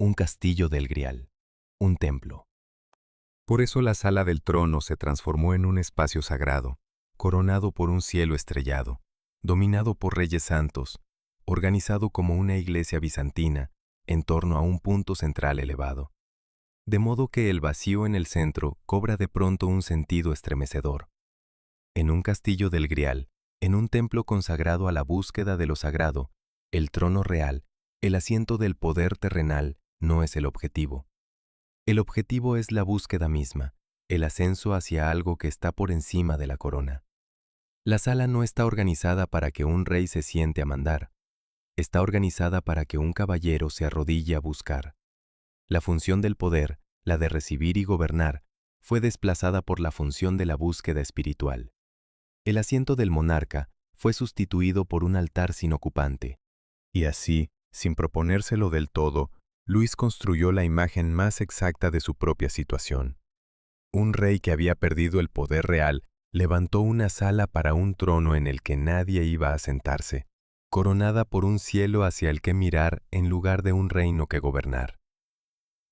un castillo del Grial, un templo. Por eso la sala del trono se transformó en un espacio sagrado, coronado por un cielo estrellado, dominado por reyes santos, organizado como una iglesia bizantina en torno a un punto central elevado. De modo que el vacío en el centro cobra de pronto un sentido estremecedor. En un castillo del Grial, en un templo consagrado a la búsqueda de lo sagrado, el trono real, el asiento del poder terrenal, no es el objetivo. El objetivo es la búsqueda misma, el ascenso hacia algo que está por encima de la corona. La sala no está organizada para que un rey se siente a mandar. Está organizada para que un caballero se arrodille a buscar. La función del poder, la de recibir y gobernar, fue desplazada por la función de la búsqueda espiritual. El asiento del monarca fue sustituido por un altar sin ocupante. Y así, sin proponérselo del todo, Luis construyó la imagen más exacta de su propia situación. Un rey que había perdido el poder real levantó una sala para un trono en el que nadie iba a sentarse, coronada por un cielo hacia el que mirar en lugar de un reino que gobernar.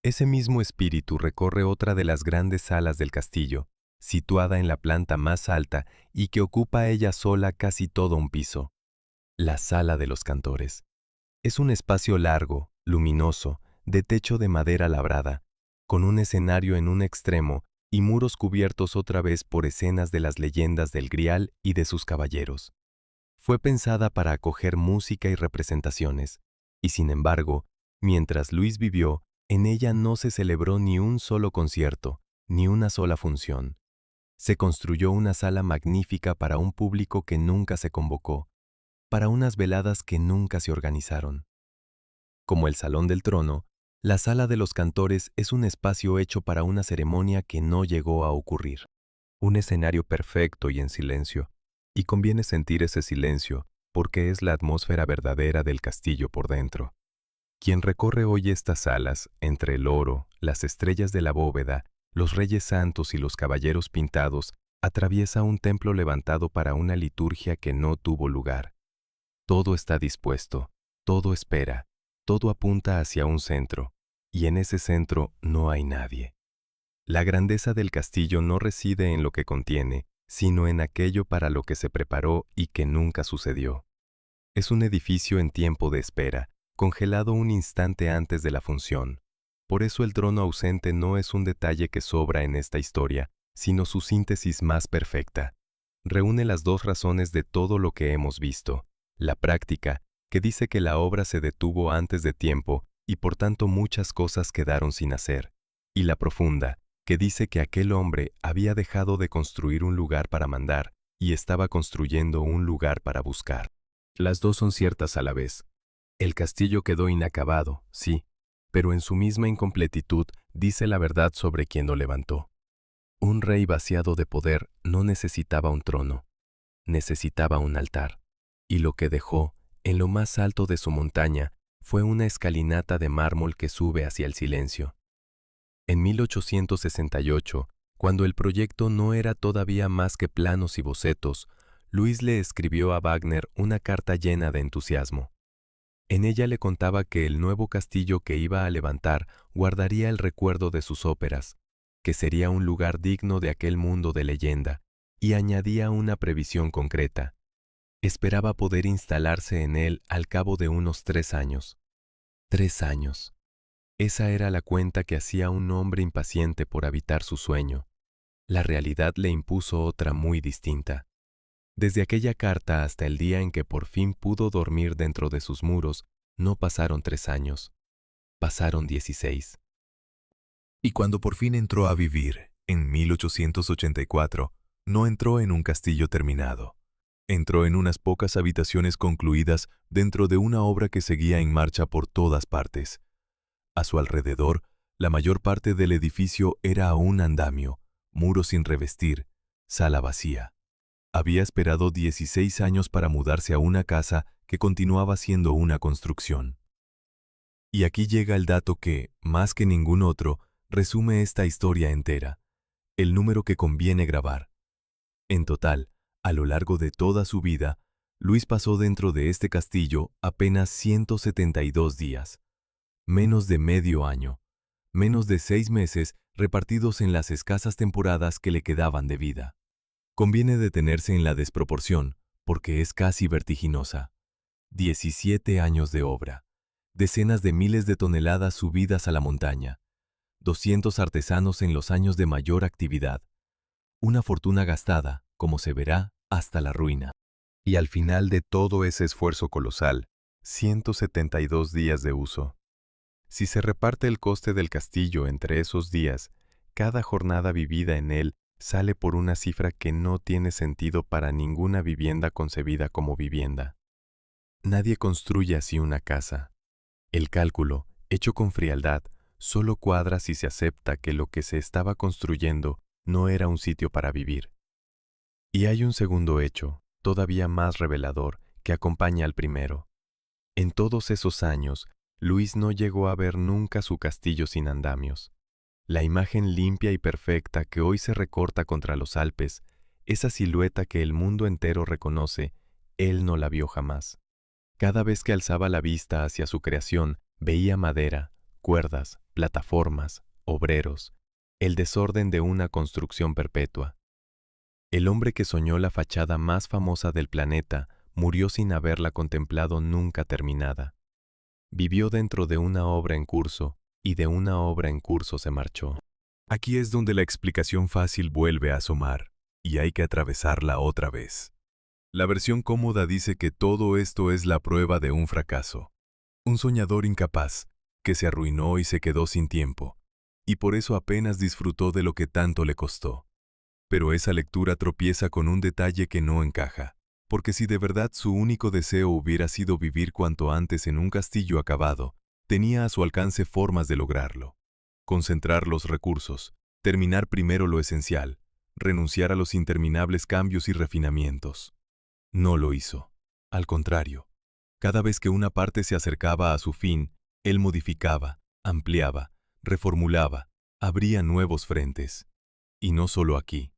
Ese mismo espíritu recorre otra de las grandes salas del castillo, situada en la planta más alta y que ocupa ella sola casi todo un piso, la sala de los cantores. Es un espacio largo, luminoso, de techo de madera labrada, con un escenario en un extremo y muros cubiertos otra vez por escenas de las leyendas del Grial y de sus caballeros. Fue pensada para acoger música y representaciones, y sin embargo, mientras Luis vivió, en ella no se celebró ni un solo concierto, ni una sola función. Se construyó una sala magnífica para un público que nunca se convocó, para unas veladas que nunca se organizaron. Como el Salón del Trono, la Sala de los Cantores es un espacio hecho para una ceremonia que no llegó a ocurrir. Un escenario perfecto y en silencio, y conviene sentir ese silencio porque es la atmósfera verdadera del castillo por dentro. Quien recorre hoy estas salas, entre el oro, las estrellas de la bóveda, los reyes santos y los caballeros pintados, atraviesa un templo levantado para una liturgia que no tuvo lugar. Todo está dispuesto, todo espera, todo apunta hacia un centro, y en ese centro no hay nadie. La grandeza del castillo no reside en lo que contiene, sino en aquello para lo que se preparó y que nunca sucedió. Es un edificio en tiempo de espera, congelado un instante antes de la función. Por eso el trono ausente no es un detalle que sobra en esta historia, sino su síntesis más perfecta. Reúne las dos razones de todo lo que hemos visto. La práctica, que dice que la obra se detuvo antes de tiempo y por tanto muchas cosas quedaron sin hacer. Y la profunda, que dice que aquel hombre había dejado de construir un lugar para mandar y estaba construyendo un lugar para buscar. Las dos son ciertas a la vez. El castillo quedó inacabado, sí, pero en su misma incompletitud dice la verdad sobre quien lo levantó. Un rey vaciado de poder no necesitaba un trono, necesitaba un altar, y lo que dejó, en lo más alto de su montaña, fue una escalinata de mármol que sube hacia el silencio. En 1868, cuando el proyecto no era todavía más que planos y bocetos, Luis le escribió a Wagner una carta llena de entusiasmo. En ella le contaba que el nuevo castillo que iba a levantar guardaría el recuerdo de sus óperas, que sería un lugar digno de aquel mundo de leyenda, y añadía una previsión concreta. Esperaba poder instalarse en él al cabo de unos 3 años. 3 años. Esa era la cuenta que hacía un hombre impaciente por habitar su sueño. La realidad le impuso otra muy distinta. Desde aquella carta hasta el día en que por fin pudo dormir dentro de sus muros, no pasaron 3 años. Pasaron 16. Y cuando por fin entró a vivir, en 1884, no entró en un castillo terminado. Entró en unas pocas habitaciones concluidas dentro de una obra que seguía en marcha por todas partes. A su alrededor, la mayor parte del edificio era aún andamio, muros sin revestir, sala vacía. Había esperado 16 años para mudarse a una casa que continuaba siendo una construcción. Y aquí llega el dato que, más que ningún otro, resume esta historia entera, el número que conviene grabar. En total, a lo largo de toda su vida, Luis pasó dentro de este castillo apenas 172 días, menos de medio año, menos de 6 meses repartidos en las escasas temporadas que le quedaban de vida. Conviene detenerse en la desproporción, porque es casi vertiginosa. 17 años de obra, decenas de miles de toneladas subidas a la montaña, 200 artesanos en los años de mayor actividad, una fortuna gastada, como se verá, hasta la ruina. Y al final de todo ese esfuerzo colosal, 172 días de uso. Si se reparte el coste del castillo entre esos días, cada jornada vivida en él sale por una cifra que no tiene sentido para ninguna vivienda concebida como vivienda. Nadie construye así una casa. El cálculo, hecho con frialdad, solo cuadra si se acepta que lo que se estaba construyendo no era un sitio para vivir. Y hay un segundo hecho, todavía más revelador, que acompaña al primero. En todos esos años, Luis no llegó a ver nunca su castillo sin andamios. La imagen limpia y perfecta que hoy se recorta contra los Alpes, esa silueta que el mundo entero reconoce, él no la vio jamás. Cada vez que alzaba la vista hacia su creación, veía madera, cuerdas, plataformas, obreros, el desorden de una construcción perpetua. El hombre que soñó la fachada más famosa del planeta murió sin haberla contemplado nunca terminada. Vivió dentro de una obra en curso y de una obra en curso se marchó. Aquí es donde la explicación fácil vuelve a asomar, y hay que atravesarla otra vez. La versión cómoda dice que todo esto es la prueba de un fracaso. Un soñador incapaz, que se arruinó y se quedó sin tiempo, y por eso apenas disfrutó de lo que tanto le costó. Pero esa lectura tropieza con un detalle que no encaja, porque si de verdad su único deseo hubiera sido vivir cuanto antes en un castillo acabado, tenía a su alcance formas de lograrlo. Concentrar los recursos, terminar primero lo esencial, renunciar a los interminables cambios y refinamientos. No lo hizo. Al contrario, cada vez que una parte se acercaba a su fin, él modificaba, ampliaba, reformulaba, abría nuevos frentes. Y no solo aquí.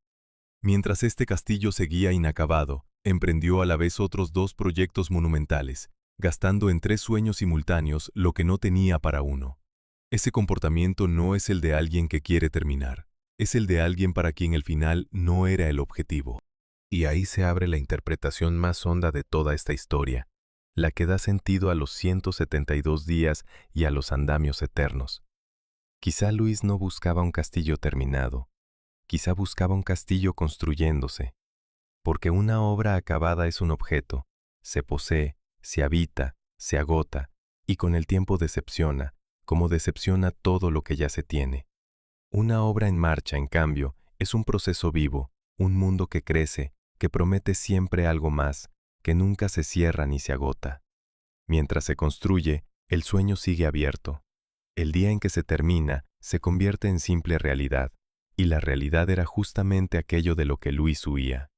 Mientras este castillo seguía inacabado, emprendió a la vez otros 2 proyectos monumentales, gastando en 3 sueños simultáneos lo que no tenía para uno. Ese comportamiento no es el de alguien que quiere terminar, es el de alguien para quien el final no era el objetivo. Y ahí se abre la interpretación más honda de toda esta historia, la que da sentido a los 172 días y a los andamios eternos. Quizá Luis no buscaba un castillo terminado, quizá buscaba un castillo construyéndose, porque una obra acabada es un objeto, se posee, se habita, se agota, y con el tiempo decepciona, como decepciona todo lo que ya se tiene. Una obra en marcha, en cambio, es un proceso vivo, un mundo que crece, que promete siempre algo más, que nunca se cierra ni se agota. Mientras se construye, el sueño sigue abierto. El día en que se termina, se convierte en simple realidad, y la realidad era justamente aquello de lo que Luis huía.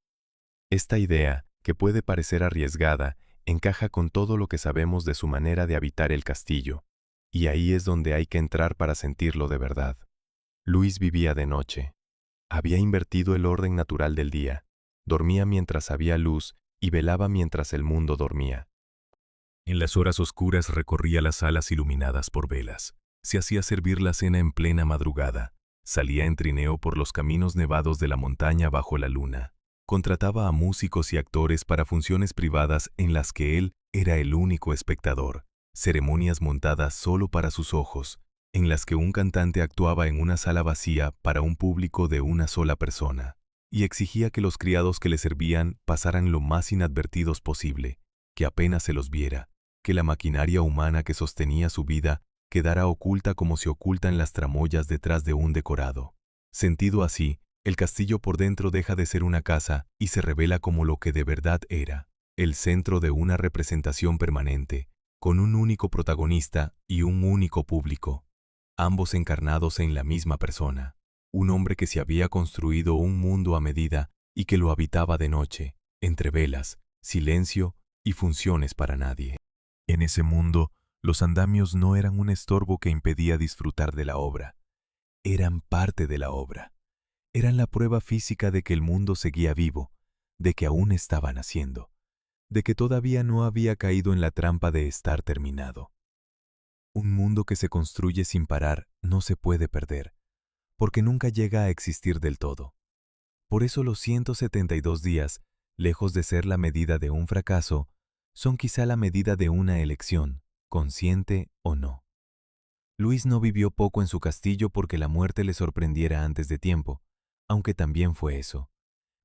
Esta idea, que puede parecer arriesgada, encaja con todo lo que sabemos de su manera de habitar el castillo, y ahí es donde hay que entrar para sentirlo de verdad. Luis vivía de noche. Había invertido el orden natural del día, dormía mientras había luz y velaba mientras el mundo dormía. En las horas oscuras recorría las salas iluminadas por velas, se hacía servir la cena en plena madrugada, salía en trineo por los caminos nevados de la montaña bajo la luna, contrataba a músicos y actores para funciones privadas en las que él era el único espectador, ceremonias montadas solo para sus ojos, en las que un cantante actuaba en una sala vacía para un público de una sola persona, y exigía que los criados que le servían pasaran lo más inadvertidos posible, que apenas se los viera, que la maquinaria humana que sostenía su vida quedara oculta como se ocultan las tramoyas detrás de un decorado. Sentido así, el castillo por dentro deja de ser una casa y se revela como lo que de verdad era, el centro de una representación permanente, con un único protagonista y un único público, ambos encarnados en la misma persona, un hombre que se había construido un mundo a medida y que lo habitaba de noche, entre velas, silencio y funciones para nadie. En ese mundo, los andamios no eran un estorbo que impedía disfrutar de la obra, eran parte de la obra. Eran la prueba física de que el mundo seguía vivo, de que aún estaba naciendo, de que todavía no había caído en la trampa de estar terminado. Un mundo que se construye sin parar no se puede perder, porque nunca llega a existir del todo. Por eso los 172 días, lejos de ser la medida de un fracaso, son quizá la medida de una elección, consciente o no. Luis no vivió poco en su castillo porque la muerte le sorprendiera antes de tiempo, aunque también fue eso.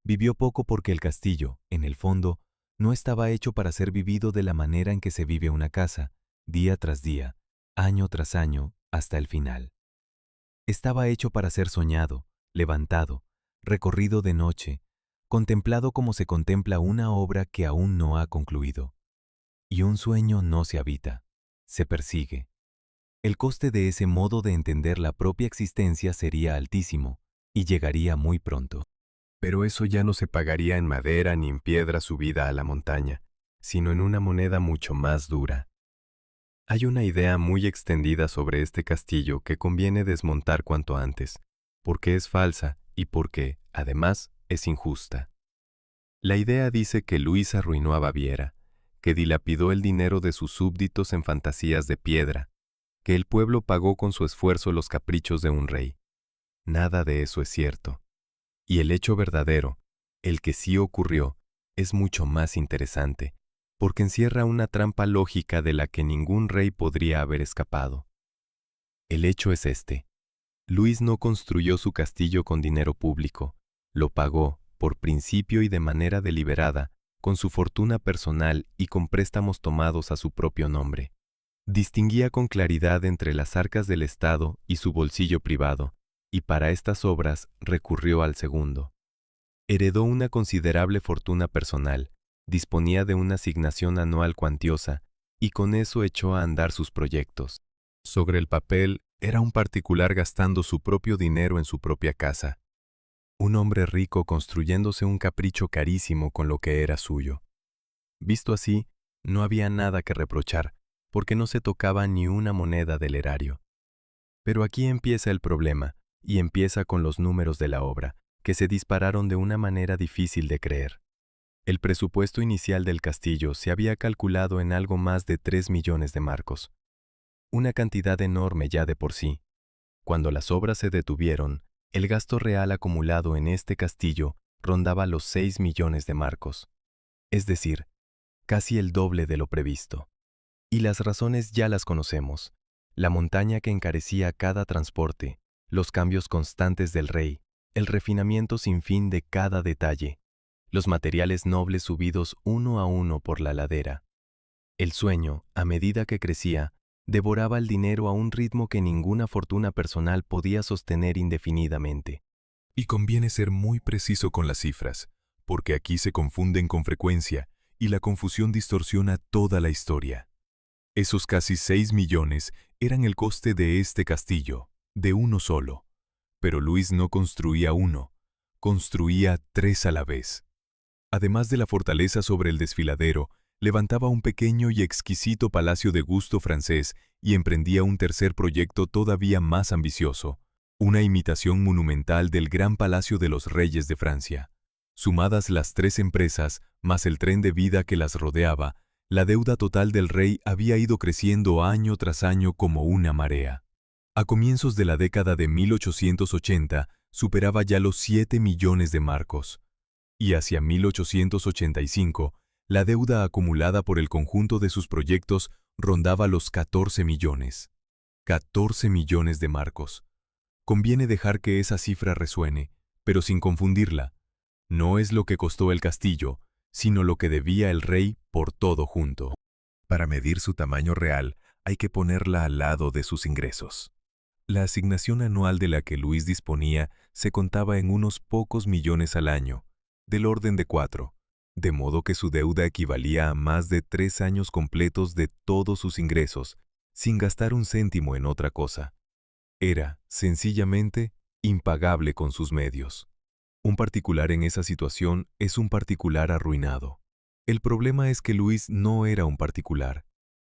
Vivió poco porque el castillo, en el fondo, no estaba hecho para ser vivido de la manera en que se vive una casa, día tras día, año tras año, hasta el final. Estaba hecho para ser soñado, levantado, recorrido de noche, contemplado como se contempla una obra que aún no ha concluido. Y un sueño no se habita, se persigue. El coste de ese modo de entender la propia existencia sería altísimo, y llegaría muy pronto. Pero eso ya no se pagaría en madera ni en piedra subida a la montaña, sino en una moneda mucho más dura. Hay una idea muy extendida sobre este castillo que conviene desmontar cuanto antes, porque es falsa y porque, además, es injusta. La idea dice que Luis arruinó a Baviera, que dilapidó el dinero de sus súbditos en fantasías de piedra, que el pueblo pagó con su esfuerzo los caprichos de un rey. Nada de eso es cierto. Y el hecho verdadero, el que sí ocurrió, es mucho más interesante, porque encierra una trampa lógica de la que ningún rey podría haber escapado. El hecho es este. Luis no construyó su castillo con dinero público, lo pagó, por principio y de manera deliberada, con su fortuna personal y con préstamos tomados a su propio nombre. Distinguía con claridad entre las arcas del Estado y su bolsillo privado, y para estas obras recurrió al segundo. Heredó una considerable fortuna personal, disponía de una asignación anual cuantiosa, y con eso echó a andar sus proyectos. Sobre el papel, era un particular gastando su propio dinero en su propia casa. Un hombre rico construyéndose un capricho carísimo con lo que era suyo. Visto así, no había nada que reprochar, porque no se tocaba ni una moneda del erario. Pero aquí empieza el problema, y empieza con los números de la obra, que se dispararon de una manera difícil de creer. El presupuesto inicial del castillo se había calculado en algo más de 3 millones de marcos. Una cantidad enorme ya de por sí. Cuando las obras se detuvieron, el gasto real acumulado en este castillo rondaba los 6 millones de marcos. Es decir, casi el doble de lo previsto. Y las razones ya las conocemos. La montaña que encarecía cada transporte, los cambios constantes del rey, el refinamiento sin fin de cada detalle, los materiales nobles subidos uno a uno por la ladera. El sueño, a medida que crecía, devoraba el dinero a un ritmo que ninguna fortuna personal podía sostener indefinidamente. Y conviene ser muy preciso con las cifras, porque aquí se confunden con frecuencia y la confusión distorsiona toda la historia. Esos casi 6 millones eran el coste de este castillo, de uno solo. Pero Luis no construía uno, construía 3 a la vez. Además de la fortaleza sobre el desfiladero, levantaba un pequeño y exquisito palacio de gusto francés y emprendía un tercer proyecto todavía más ambicioso, una imitación monumental del gran palacio de los reyes de Francia. Sumadas las 3 empresas, más el tren de vida que las rodeaba, la deuda total del rey había ido creciendo año tras año como una marea. A comienzos de la década de 1880 superaba ya los 7 millones de marcos, y hacia 1885 la deuda acumulada por el conjunto de sus proyectos rondaba los 14 millones. 14 millones de marcos. Conviene dejar que esa cifra resuene, pero sin confundirla. No es lo que costó el castillo, sino lo que debía el rey por todo junto. Para medir su tamaño real, hay que ponerla al lado de sus ingresos. La asignación anual de la que Luis disponía se contaba en unos pocos millones al año, del orden de 4, de modo que su deuda equivalía a más de 3 años completos de todos sus ingresos, sin gastar un céntimo en otra cosa. Era, sencillamente, impagable con sus medios. Un particular en esa situación es un particular arruinado. El problema es que Luis no era un particular,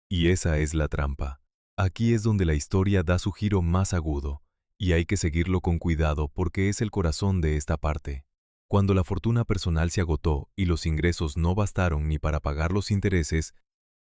y esa es la trampa. Aquí es donde la historia da su giro más agudo, y hay que seguirlo con cuidado porque es el corazón de esta parte. Cuando la fortuna personal se agotó y los ingresos no bastaron ni para pagar los intereses,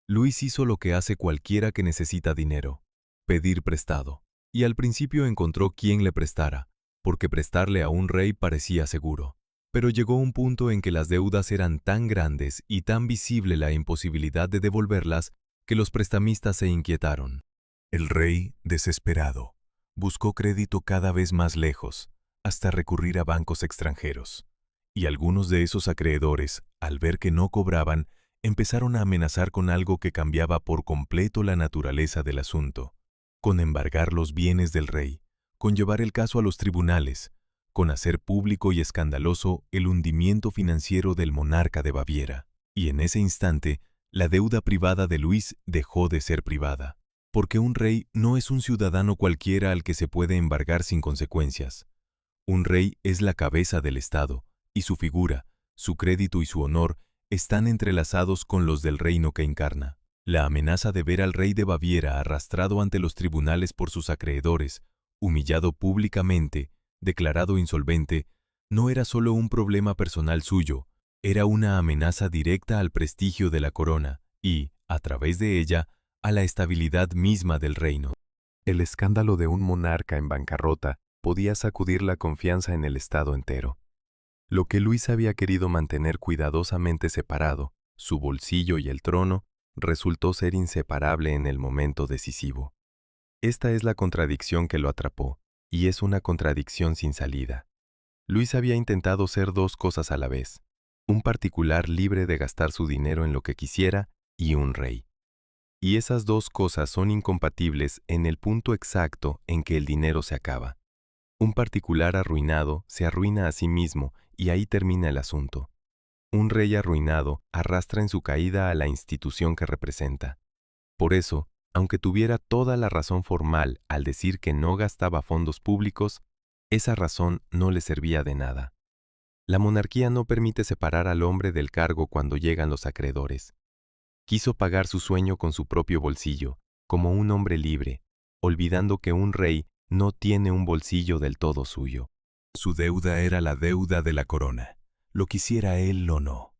Luis hizo lo que hace cualquiera que necesita dinero: pedir prestado. Y al principio encontró quien le prestara, porque prestarle a un rey parecía seguro. Pero llegó un punto en que las deudas eran tan grandes y tan visible la imposibilidad de devolverlas que los prestamistas se inquietaron. El rey, desesperado, buscó crédito cada vez más lejos, hasta recurrir a bancos extranjeros. Y algunos de esos acreedores, al ver que no cobraban, empezaron a amenazar con algo que cambiaba por completo la naturaleza del asunto, con embargar los bienes del rey, con llevar el caso a los tribunales, con hacer público y escandaloso el hundimiento financiero del monarca de Baviera. Y en ese instante, la deuda privada de Luis dejó de ser privada, porque un rey no es un ciudadano cualquiera al que se puede embargar sin consecuencias. Un rey es la cabeza del Estado, y su figura, su crédito y su honor están entrelazados con los del reino que encarna. La amenaza de ver al rey de Baviera arrastrado ante los tribunales por sus acreedores, humillado públicamente, declarado insolvente, no era solo un problema personal suyo, era una amenaza directa al prestigio de la corona y, a través de ella, a la estabilidad misma del reino. El escándalo de un monarca en bancarrota podía sacudir la confianza en el Estado entero. Lo que Luis había querido mantener cuidadosamente separado, su bolsillo y el trono, resultó ser inseparable en el momento decisivo. Esta es la contradicción que lo atrapó, y es una contradicción sin salida. Luis había intentado ser dos cosas a la vez: un particular libre de gastar su dinero en lo que quisiera y un rey. Y esas dos cosas son incompatibles en el punto exacto en que el dinero se acaba. Un particular arruinado se arruina a sí mismo y ahí termina el asunto. Un rey arruinado arrastra en su caída a la institución que representa. Por eso, aunque tuviera toda la razón formal al decir que no gastaba fondos públicos, esa razón no le servía de nada. La monarquía no permite separar al hombre del cargo cuando llegan los acreedores. Quiso pagar su sueño con su propio bolsillo, como un hombre libre, olvidando que un rey no tiene un bolsillo del todo suyo. Su deuda era la deuda de la corona, lo quisiera él o no.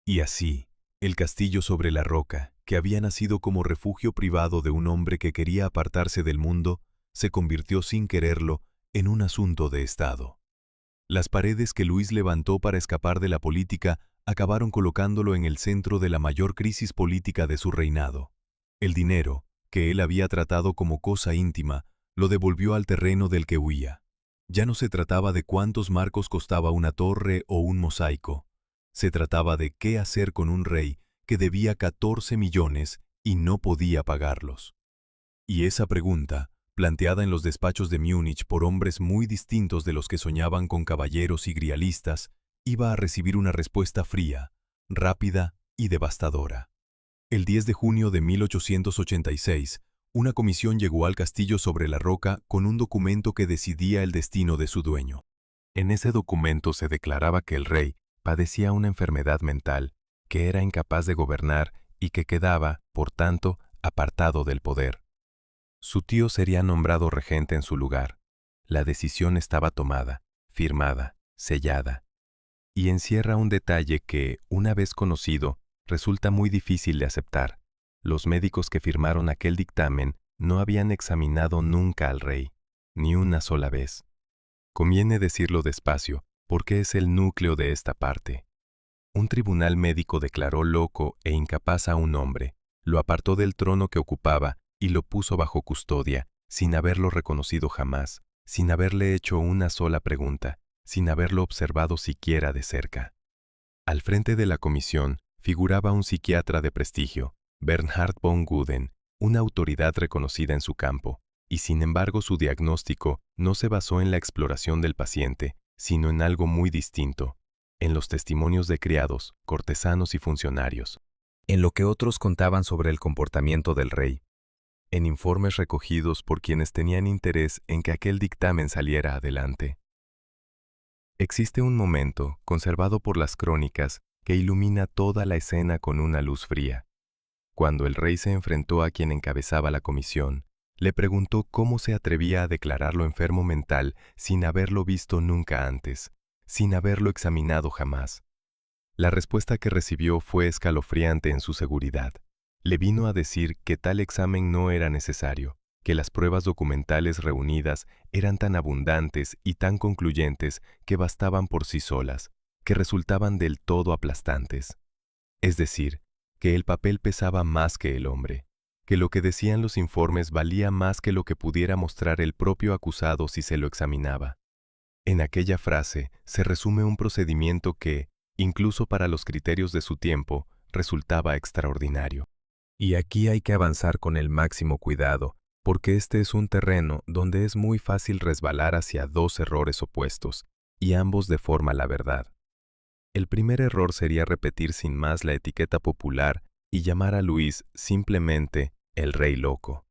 Y así, el castillo sobre la roca, que había nacido como refugio privado de un hombre que quería apartarse del mundo, se convirtió sin quererlo en un asunto de Estado. Las paredes que Luis levantó para escapar de la política acabaron colocándolo en el centro de la mayor crisis política de su reinado. El dinero, que él había tratado como cosa íntima, lo devolvió al terreno del que huía. Ya no se trataba de cuántos marcos costaba una torre o un mosaico. Se trataba de qué hacer con un rey que debía 14 millones y no podía pagarlos. Y esa pregunta, planteada en los despachos de Múnich por hombres muy distintos de los que soñaban con caballeros y grialistas, iba a recibir una respuesta fría, rápida y devastadora. El 10 de junio de 1886, una comisión llegó al castillo sobre la roca con un documento que decidía el destino de su dueño. En ese documento se declaraba que el rey padecía una enfermedad mental, que era incapaz de gobernar y que quedaba, por tanto, apartado del poder. Su tío sería nombrado regente en su lugar. La decisión estaba tomada, firmada, sellada. Y encierra un detalle que, una vez conocido, resulta muy difícil de aceptar. Los médicos que firmaron aquel dictamen no habían examinado nunca al rey, ni una sola vez. Conviene decirlo despacio, porque es el núcleo de esta parte. Un tribunal médico declaró loco e incapaz a un hombre, lo apartó del trono que ocupaba y lo puso bajo custodia, sin haberlo reconocido jamás, sin haberle hecho una sola pregunta, sin haberlo observado siquiera de cerca. Al frente de la comisión figuraba un psiquiatra de prestigio, Bernhard von Guden, una autoridad reconocida en su campo, y sin embargo su diagnóstico no se basó en la exploración del paciente, sino en algo muy distinto, en los testimonios de criados, cortesanos y funcionarios, en lo que otros contaban sobre el comportamiento del rey, en informes recogidos por quienes tenían interés en que aquel dictamen saliera adelante. Existe un momento, conservado por las crónicas, que ilumina toda la escena con una luz fría. Cuando el rey se enfrentó a quien encabezaba la comisión, le preguntó cómo se atrevía a declararlo enfermo mental sin haberlo visto nunca antes, sin haberlo examinado jamás. La respuesta que recibió fue escalofriante en su seguridad. Le vino a decir que tal examen no era necesario, que las pruebas documentales reunidas eran tan abundantes y tan concluyentes que bastaban por sí solas, que resultaban del todo aplastantes. Es decir, que el papel pesaba más que el hombre, que lo que decían los informes valía más que lo que pudiera mostrar el propio acusado si se lo examinaba. En aquella frase se resume un procedimiento que, incluso para los criterios de su tiempo, resultaba extraordinario. Y aquí hay que avanzar con el máximo cuidado, porque este es un terreno donde es muy fácil resbalar hacia dos errores opuestos, y ambos deforman la verdad. El primer error sería repetir sin más la etiqueta popular y llamar a Luis simplemente el rey loco.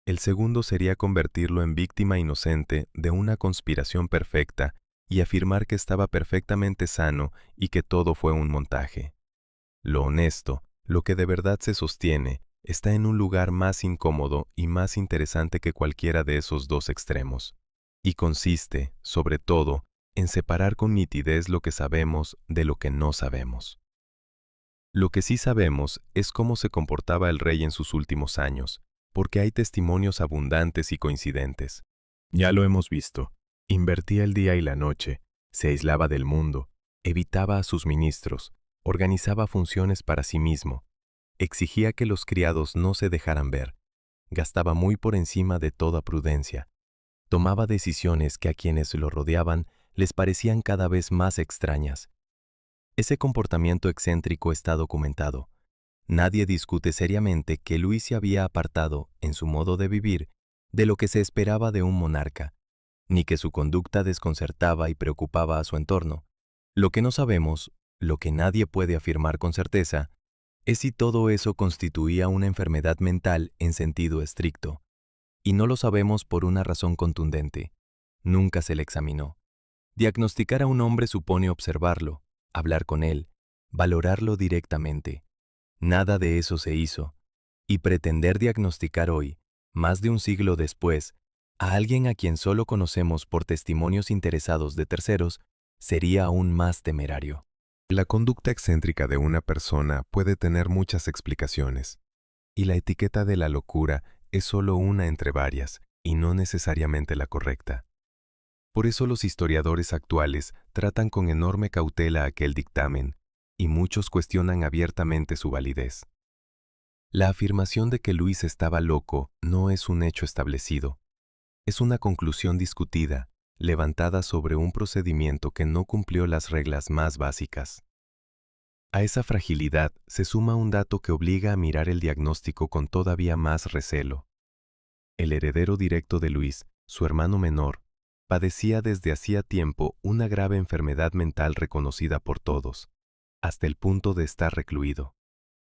El segundo sería convertirlo en víctima inocente de una conspiración perfecta y afirmar que estaba perfectamente sano y que todo fue un montaje. Lo honesto, lo que de verdad se sostiene, está en un lugar más incómodo y más interesante que cualquiera de esos dos extremos, y consiste, sobre todo, en separar con nitidez lo que sabemos de lo que no sabemos. Lo que sí sabemos es cómo se comportaba el rey en sus últimos años, porque hay testimonios abundantes y coincidentes. Ya lo hemos visto, invertía el día y la noche, se aislaba del mundo, evitaba a sus ministros, Organizaba funciones para sí mismo, exigía que los criados no se dejaran ver, gastaba muy por encima de toda prudencia, tomaba decisiones que a quienes lo rodeaban les parecían cada vez más extrañas. Ese comportamiento excéntrico está documentado. Nadie discute seriamente que Luis se había apartado, en su modo de vivir, de lo que se esperaba de un monarca, ni que su conducta desconcertaba y preocupaba a su entorno. Lo que no sabemos, lo que nadie puede afirmar con certeza, es si todo eso constituía una enfermedad mental en sentido estricto. Y no lo sabemos por una razón contundente. Nunca se le examinó. Diagnosticar a un hombre supone observarlo, hablar con él, valorarlo directamente. Nada de eso se hizo. Y pretender diagnosticar hoy, más de un siglo después, a alguien a quien solo conocemos por testimonios interesados de terceros, sería aún más temerario. La conducta excéntrica de una persona puede tener muchas explicaciones, y la etiqueta de la locura es solo una entre varias, y no necesariamente la correcta. Por eso los historiadores actuales tratan con enorme cautela aquel dictamen, y muchos cuestionan abiertamente su validez. La afirmación de que Luis estaba loco no es un hecho establecido. Es una conclusión discutida, levantada sobre un procedimiento que no cumplió las reglas más básicas. A esa fragilidad se suma un dato que obliga a mirar el diagnóstico con todavía más recelo. El heredero directo de Luis, su hermano menor, padecía desde hacía tiempo una grave enfermedad mental reconocida por todos, hasta el punto de estar recluido.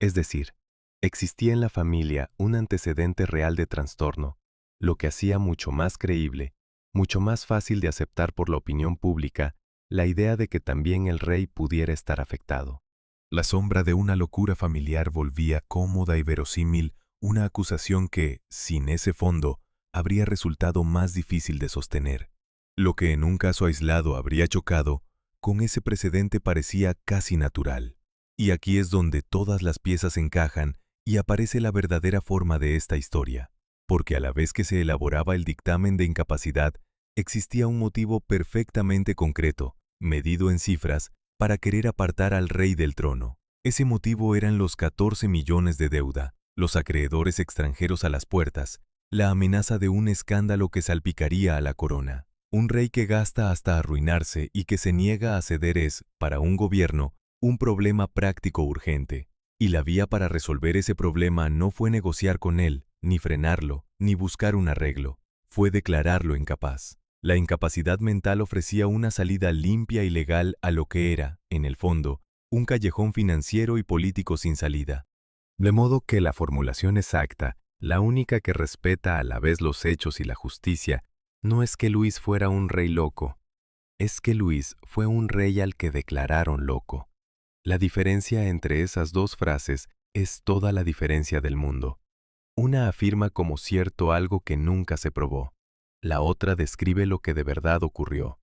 Es decir, existía en la familia un antecedente real de trastorno, lo que hacía mucho más creíble, mucho más fácil de aceptar por la opinión pública, la idea de que también el rey pudiera estar afectado. La sombra de una locura familiar volvía cómoda y verosímil una acusación que, sin ese fondo, habría resultado más difícil de sostener. Lo que en un caso aislado habría chocado, con ese precedente parecía casi natural. Y aquí es donde todas las piezas encajan y aparece la verdadera forma de esta historia, porque a la vez que se elaboraba el dictamen de incapacidad, existía un motivo perfectamente concreto, medido en cifras, para querer apartar al rey del trono. Ese motivo eran los 14 millones de deuda, los acreedores extranjeros a las puertas, la amenaza de un escándalo que salpicaría a la corona. Un rey que gasta hasta arruinarse y que se niega a ceder es, para un gobierno, un problema práctico urgente. Y la vía para resolver ese problema no fue negociar con él, ni frenarlo, ni buscar un arreglo. Fue declararlo incapaz. La incapacidad mental ofrecía una salida limpia y legal a lo que era, en el fondo, un callejón financiero y político sin salida. De modo que la formulación exacta, la única que respeta a la vez los hechos y la justicia, no es que Luis fuera un rey loco, es que Luis fue un rey al que declararon loco. La diferencia entre esas dos frases es toda la diferencia del mundo. Una afirma como cierto algo que nunca se probó. La otra describe lo que de verdad ocurrió.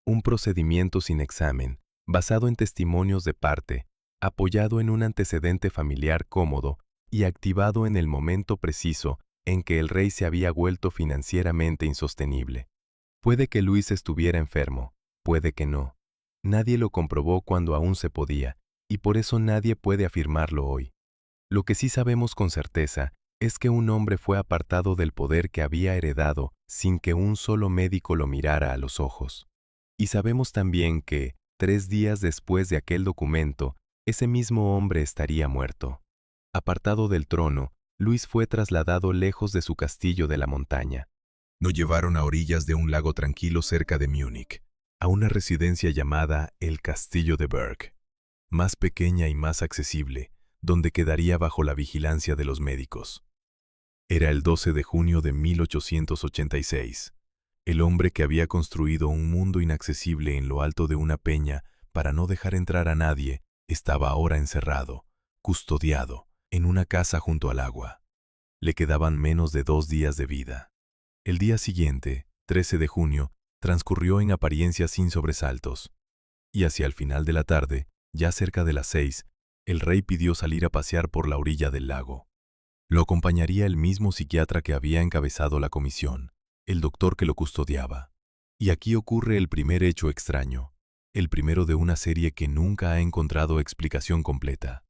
Un procedimiento sin examen, basado en testimonios de parte, apoyado en un antecedente familiar cómodo y activado en el momento preciso en que el rey se había vuelto financieramente insostenible. Puede que Luis estuviera enfermo, puede que no. Nadie lo comprobó cuando aún se podía, y por eso nadie puede afirmarlo hoy. Lo que sí sabemos con certeza es que un hombre fue apartado del poder que había heredado sin que un solo médico lo mirara a los ojos. Y sabemos también que, 3 días después de aquel documento, ese mismo hombre estaría muerto. Apartado del trono, Luis fue trasladado lejos de su castillo de la montaña. Lo llevaron a orillas de un lago tranquilo cerca de Múnich, a una residencia llamada el Castillo de Berg, más pequeña y más accesible, donde quedaría bajo la vigilancia de los médicos. Era el 12 de junio de 1886. El hombre que había construido un mundo inaccesible en lo alto de una peña para no dejar entrar a nadie, estaba ahora encerrado, custodiado, en una casa junto al agua. Le quedaban menos de 2 días de vida. El día siguiente, 13 de junio, transcurrió en apariencia sin sobresaltos. Y hacia el final de la tarde, ya cerca de las 6, el rey pidió salir a pasear por la orilla del lago. Lo acompañaría el mismo psiquiatra que había encabezado la comisión, el doctor que lo custodiaba. Y aquí ocurre el primer hecho extraño. el primero de una serie que nunca ha encontrado explicación completa.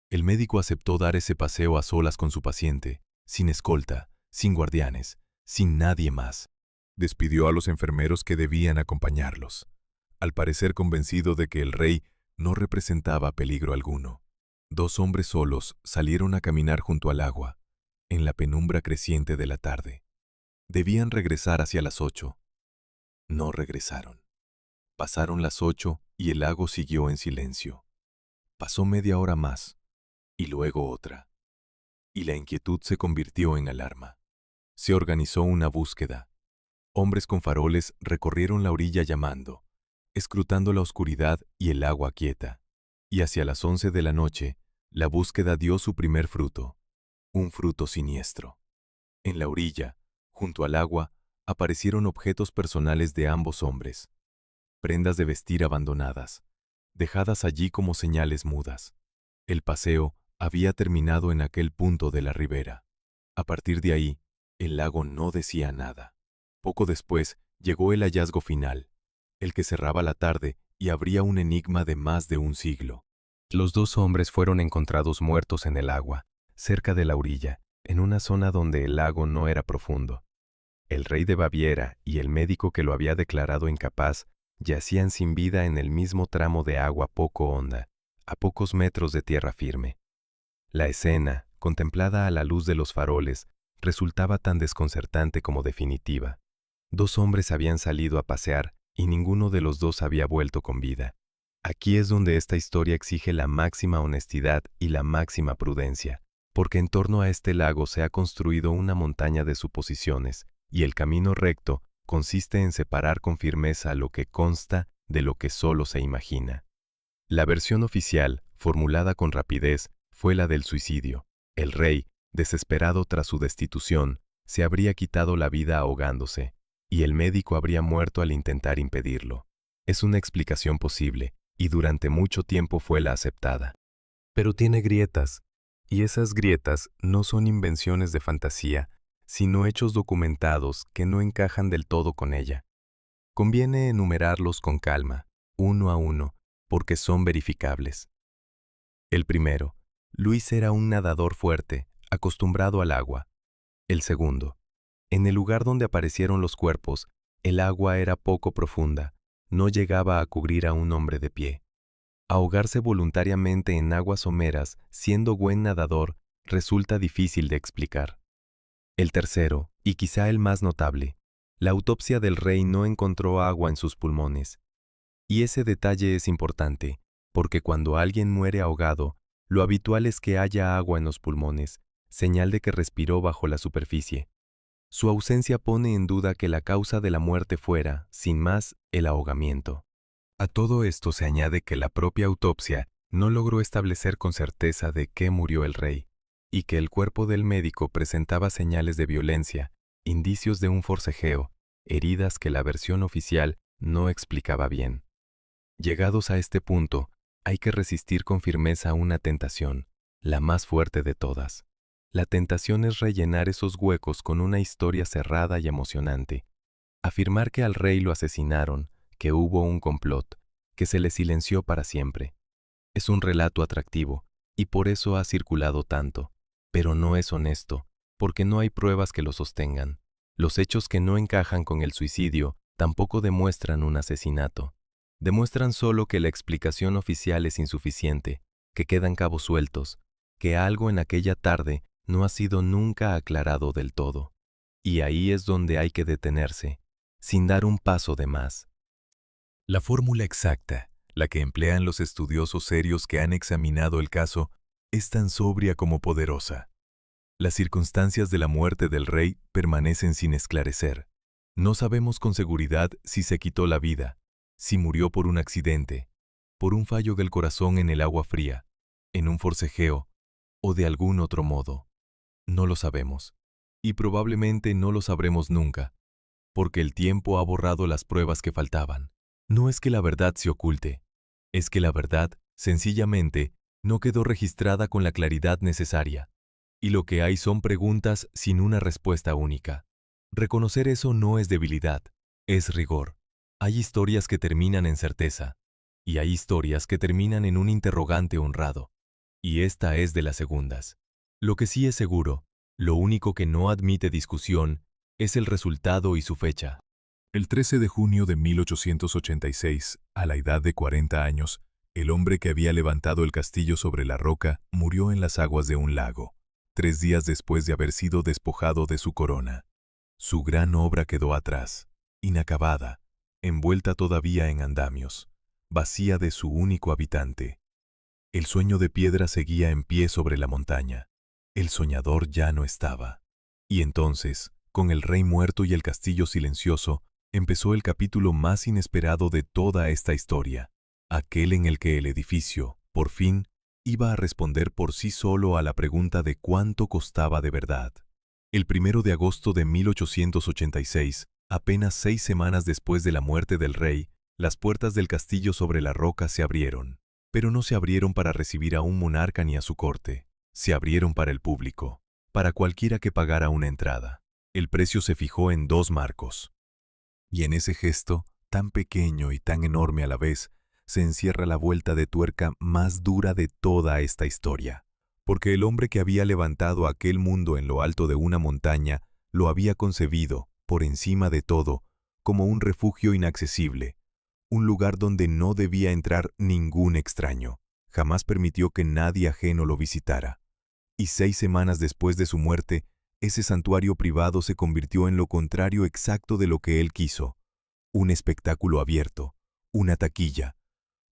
El médico aceptó dar ese paseo a solas con su paciente, sin escolta, sin guardianes, sin nadie más. Despidió a los enfermeros que debían acompañarlos, al parecer convencido de que el rey no representaba peligro alguno. 2 hombres solos salieron a caminar junto al agua, en la penumbra creciente de la tarde. Debían regresar hacia las 8. No regresaron. Pasaron las 8 y el lago siguió en silencio. Pasó media hora más, y luego otra. Y la inquietud se convirtió en alarma. Se organizó una búsqueda. Hombres con faroles recorrieron la orilla llamando, escrutando la oscuridad y el agua quieta. Y hacia las 11 de la noche, la búsqueda dio su primer fruto, un fruto siniestro. En la orilla, junto al agua, aparecieron objetos personales de ambos hombres, prendas de vestir abandonadas, dejadas allí como señales mudas. El paseo había terminado en aquel punto de la ribera. A partir de ahí, el lago no decía nada. Poco después llegó el hallazgo final, el que cerraba la tarde y abría un enigma de más de un siglo. Los 2 hombres fueron encontrados muertos en el agua, cerca de la orilla, en una zona donde el lago no era profundo. El rey de Baviera y el médico que lo había declarado incapaz yacían sin vida en el mismo tramo de agua poco honda, a pocos metros de tierra firme. La escena, contemplada a la luz de los faroles, resultaba tan desconcertante como definitiva. 2 hombres habían salido a pasear y ninguno de los 2 había vuelto con vida. Aquí es donde esta historia exige la máxima honestidad y la máxima prudencia, porque en torno a este lago se ha construido una montaña de suposiciones, y el camino recto consiste en separar con firmeza lo que consta de lo que solo se imagina. La versión oficial, formulada con rapidez, fue la del suicidio. El rey, desesperado tras su destitución, se habría quitado la vida ahogándose, y el médico habría muerto al intentar impedirlo. Es una explicación posible, y durante mucho tiempo fue la aceptada. Pero tiene grietas, y esas grietas no son invenciones de fantasía, sino hechos documentados que no encajan del todo con ella. Conviene enumerarlos con calma, uno a uno, porque son verificables. El primero, Luis era un nadador fuerte, acostumbrado al agua. El segundo, en el lugar donde aparecieron los cuerpos, el agua era poco profunda, no llegaba a cubrir a un hombre de pie. Ahogarse voluntariamente en aguas someras, siendo buen nadador, resulta difícil de explicar. El tercero, y quizá el más notable, la autopsia del rey no encontró agua en sus pulmones. Y ese detalle es importante, porque cuando alguien muere ahogado, lo habitual es que haya agua en los pulmones, señal de que respiró bajo la superficie. Su ausencia pone en duda que la causa de la muerte fuera, sin más, el ahogamiento. A todo esto se añade que la propia autopsia no logró establecer con certeza de qué murió el rey, y que el cuerpo del médico presentaba señales de violencia, indicios de un forcejeo, heridas que la versión oficial no explicaba bien. Llegados a este punto, hay que resistir con firmeza una tentación, la más fuerte de todas. La tentación es rellenar esos huecos con una historia cerrada y emocionante. Afirmar que al rey lo asesinaron, que hubo un complot, que se le silenció para siempre. Es un relato atractivo, y por eso ha circulado tanto. Pero no es honesto, porque no hay pruebas que lo sostengan. Los hechos que no encajan con el suicidio tampoco demuestran un asesinato. Demuestran solo que la explicación oficial es insuficiente, que quedan cabos sueltos, que algo en aquella tarde no ha sido nunca aclarado del todo. Y ahí es donde hay que detenerse, sin dar un paso de más. La fórmula exacta, la que emplean los estudiosos serios que han examinado el caso, es tan sobria como poderosa. Las circunstancias de la muerte del rey permanecen sin esclarecer. No sabemos con seguridad si se quitó la vida, si murió por un accidente, por un fallo del corazón en el agua fría, en un forcejeo o de algún otro modo. No lo sabemos, y probablemente no lo sabremos nunca, porque el tiempo ha borrado las pruebas que faltaban. No es que la verdad se oculte, es que la verdad, sencillamente, no quedó registrada con la claridad necesaria, y lo que hay son preguntas sin una respuesta única. Reconocer eso no es debilidad, es rigor. Hay historias que terminan en certeza, y hay historias que terminan en un interrogante honrado, y esta es de las segundas. Lo que sí es seguro, lo único que no admite discusión, es el resultado y su fecha. El 13 de junio de 1886, a la edad de 40 años, el hombre que había levantado el castillo sobre la roca murió en las aguas de un lago, 3 días después de haber sido despojado de su corona. Su gran obra quedó atrás, inacabada, envuelta todavía en andamios, vacía de su único habitante. El sueño de piedra seguía en pie sobre la montaña. El soñador ya no estaba. Y entonces, con el rey muerto y el castillo silencioso, empezó el capítulo más inesperado de toda esta historia, aquel en el que el edificio, por fin, iba a responder por sí solo a la pregunta de cuánto costaba de verdad. El 1 de agosto de 1886, apenas 6 semanas después de la muerte del rey, las puertas del castillo sobre la roca se abrieron, pero no se abrieron para recibir a un monarca ni a su corte, se abrieron para el público, para cualquiera que pagara una entrada. El precio se fijó en 2 marcos. Y en ese gesto, tan pequeño y tan enorme a la vez, se encierra la vuelta de tuerca más dura de toda esta historia. Porque el hombre que había levantado aquel mundo en lo alto de una montaña, lo había concebido, por encima de todo, como un refugio inaccesible, un lugar donde no debía entrar ningún extraño. Jamás permitió que nadie ajeno lo visitara. Y 6 semanas después de su muerte, ese santuario privado se convirtió en lo contrario exacto de lo que él quiso. Un espectáculo abierto, una taquilla,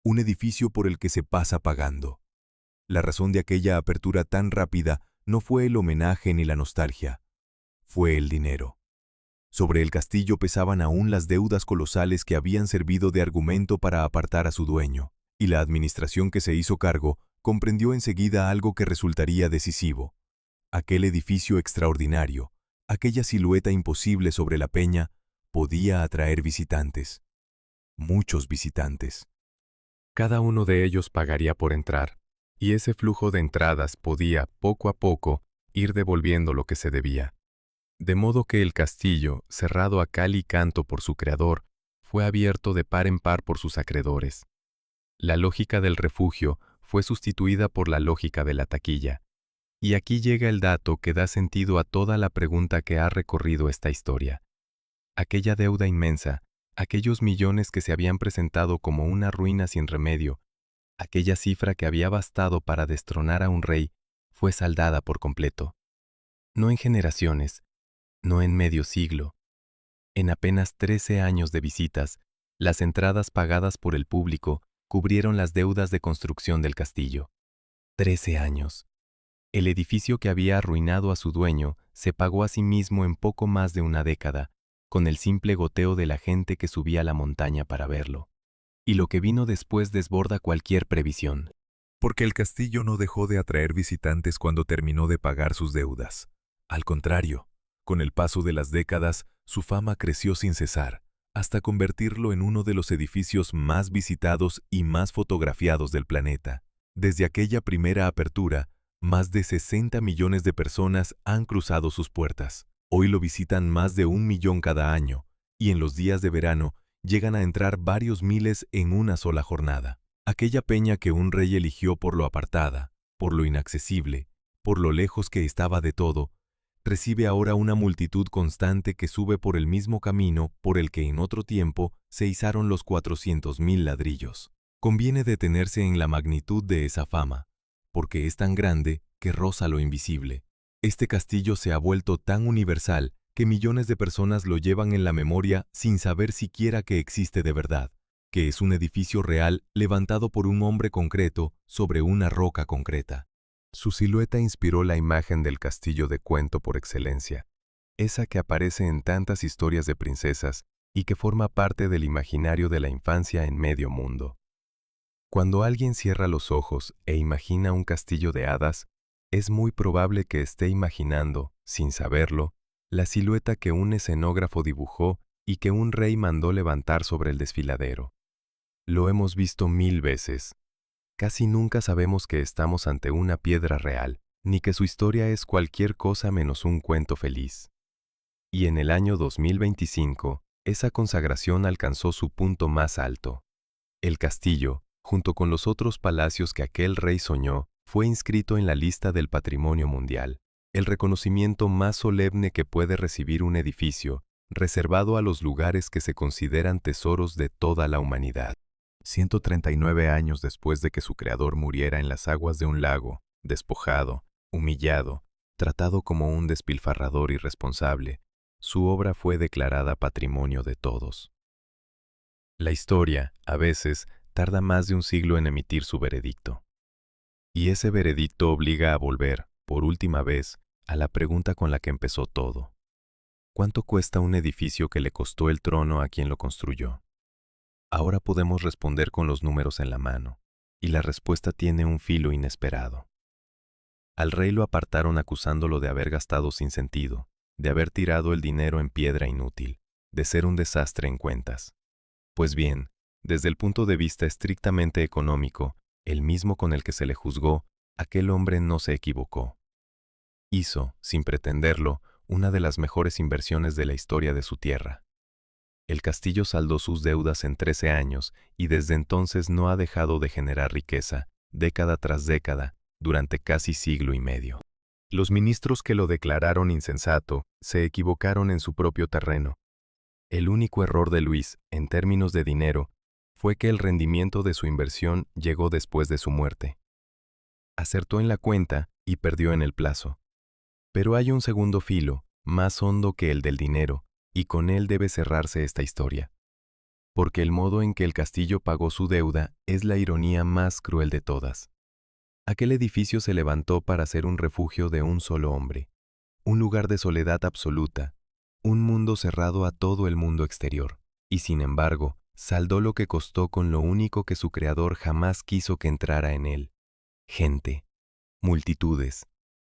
un edificio por el que se pasa pagando. La razón de aquella apertura tan rápida no fue el homenaje ni la nostalgia, fue el dinero. Sobre el castillo pesaban aún las deudas colosales que habían servido de argumento para apartar a su dueño, y la administración que se hizo cargo comprendió enseguida algo que resultaría decisivo. Aquel edificio extraordinario, aquella silueta imposible sobre la peña, podía atraer visitantes. Muchos visitantes. Cada uno de ellos pagaría por entrar, y ese flujo de entradas podía, poco a poco, ir devolviendo lo que se debía. De modo que el castillo, cerrado a cal y canto por su creador, fue abierto de par en par por sus acreedores. La lógica del refugio fue sustituida por la lógica de la taquilla. Y aquí llega el dato que da sentido a toda la pregunta que ha recorrido esta historia. Aquella deuda inmensa, aquellos millones que se habían presentado como una ruina sin remedio, aquella cifra que había bastado para destronar a un rey, fue saldada por completo. No en generaciones, no en medio siglo. En apenas 13 años de visitas, las entradas pagadas por el público cubrieron las deudas de construcción del castillo. 13 años. El edificio que había arruinado a su dueño se pagó a sí mismo en poco más de una década, con el simple goteo de la gente que subía a la montaña para verlo. Y lo que vino después desborda cualquier previsión. Porque el castillo no dejó de atraer visitantes cuando terminó de pagar sus deudas. Al contrario, con el paso de las décadas, su fama creció sin cesar, hasta convertirlo en uno de los edificios más visitados y más fotografiados del planeta. Desde aquella primera apertura, más de 60 millones de personas han cruzado sus puertas. Hoy lo visitan más de 1 millón cada año, y en los días de verano llegan a entrar varios miles en una sola jornada. Aquella peña que un rey eligió por lo apartada, por lo inaccesible, por lo lejos que estaba de todo, recibe ahora una multitud constante que sube por el mismo camino por el que en otro tiempo se izaron los 400.000 ladrillos. Conviene detenerse en la magnitud de esa fama, porque es tan grande que roza lo invisible. Este castillo se ha vuelto tan universal que millones de personas lo llevan en la memoria sin saber siquiera que existe de verdad, que es un edificio real levantado por un hombre concreto sobre una roca concreta. Su silueta inspiró la imagen del castillo de cuento por excelencia, esa que aparece en tantas historias de princesas y que forma parte del imaginario de la infancia en medio mundo. Cuando alguien cierra los ojos e imagina un castillo de hadas, es muy probable que esté imaginando, sin saberlo, la silueta que un escenógrafo dibujó y que un rey mandó levantar sobre el desfiladero. Lo hemos visto 1000 veces. Casi nunca sabemos que estamos ante una piedra real, ni que su historia es cualquier cosa menos un cuento feliz. Y en el año 2025, Esa consagración alcanzó su punto más alto. El castillo, junto con los otros palacios que aquel rey soñó, fue inscrito en la lista del Patrimonio Mundial, el reconocimiento más solemne que puede recibir un edificio, reservado a los lugares que se consideran tesoros de toda la humanidad. 139 años después de que su creador muriera en las aguas de un lago, despojado, humillado, tratado como un despilfarrador irresponsable, su obra fue declarada patrimonio de todos. La historia, a veces, tarda más de un siglo en emitir su veredicto. Y ese veredicto obliga a volver, por última vez, a la pregunta con la que empezó todo. ¿Cuánto cuesta un edificio que le costó el trono a quien lo construyó? Ahora podemos responder con los números en la mano, y la respuesta tiene un filo inesperado. Al rey lo apartaron acusándolo de haber gastado sin sentido, de haber tirado el dinero en piedra inútil, de ser un desastre en cuentas. Pues bien, desde el punto de vista estrictamente económico, el mismo con el que se le juzgó, aquel hombre no se equivocó. Hizo, sin pretenderlo, una de las mejores inversiones de la historia de su tierra. El castillo saldó sus deudas en 13 años y desde entonces no ha dejado de generar riqueza, década tras década, durante casi siglo y medio. Los ministros que lo declararon insensato se equivocaron en su propio terreno. El único error de Luis, en términos de dinero, fue que el rendimiento de su inversión llegó después de su muerte. Acertó en la cuenta y perdió en el plazo. Pero hay un segundo filo, más hondo que el del dinero, y con él debe cerrarse esta historia. Porque el modo en que el castillo pagó su deuda es la ironía más cruel de todas. Aquel edificio se levantó para ser un refugio de un solo hombre, un lugar de soledad absoluta, un mundo cerrado a todo el mundo exterior, y sin embargo, saldó lo que costó con lo único que su creador jamás quiso que entrara en él: gente, multitudes,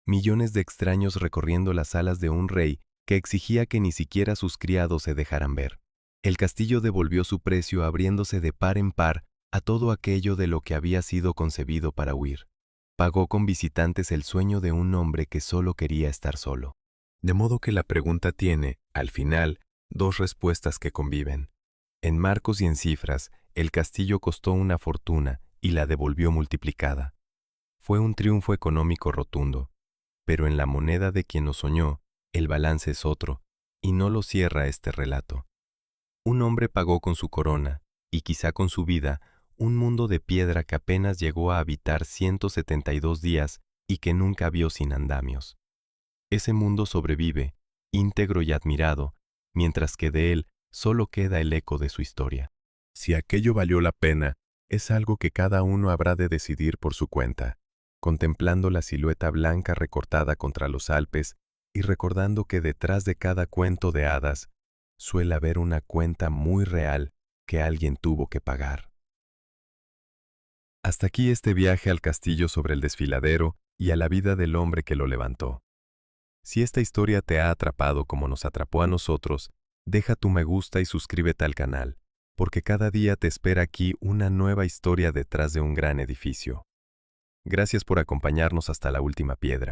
millones de extraños recorriendo las salas de un rey que exigía que ni siquiera sus criados se dejaran ver. El castillo devolvió su precio abriéndose de par en par a todo aquello de lo que había sido concebido para huir. Pagó con visitantes el sueño de un hombre que solo quería estar solo. De modo que la pregunta tiene, al final, dos respuestas que conviven. En marcos y en cifras, el castillo costó una fortuna y la devolvió multiplicada. Fue un triunfo económico rotundo, pero en la moneda de quien lo soñó, el balance es otro, y no lo cierra este relato. Un hombre pagó con su corona, y quizá con su vida, un mundo de piedra que apenas llegó a habitar 172 días y que nunca vio sin andamios. Ese mundo sobrevive, íntegro y admirado, mientras que de él solo queda el eco de su historia. Si aquello valió la pena, es algo que cada uno habrá de decidir por su cuenta, contemplando la silueta blanca recortada contra los Alpes y recordando que detrás de cada cuento de hadas suele haber una cuenta muy real que alguien tuvo que pagar. Hasta aquí este viaje al castillo sobre el desfiladero y a la vida del hombre que lo levantó. Si esta historia te ha atrapado como nos atrapó a nosotros, deja tu me gusta y suscríbete al canal, porque cada día te espera aquí una nueva historia detrás de un gran edificio. Gracias por acompañarnos hasta la última piedra.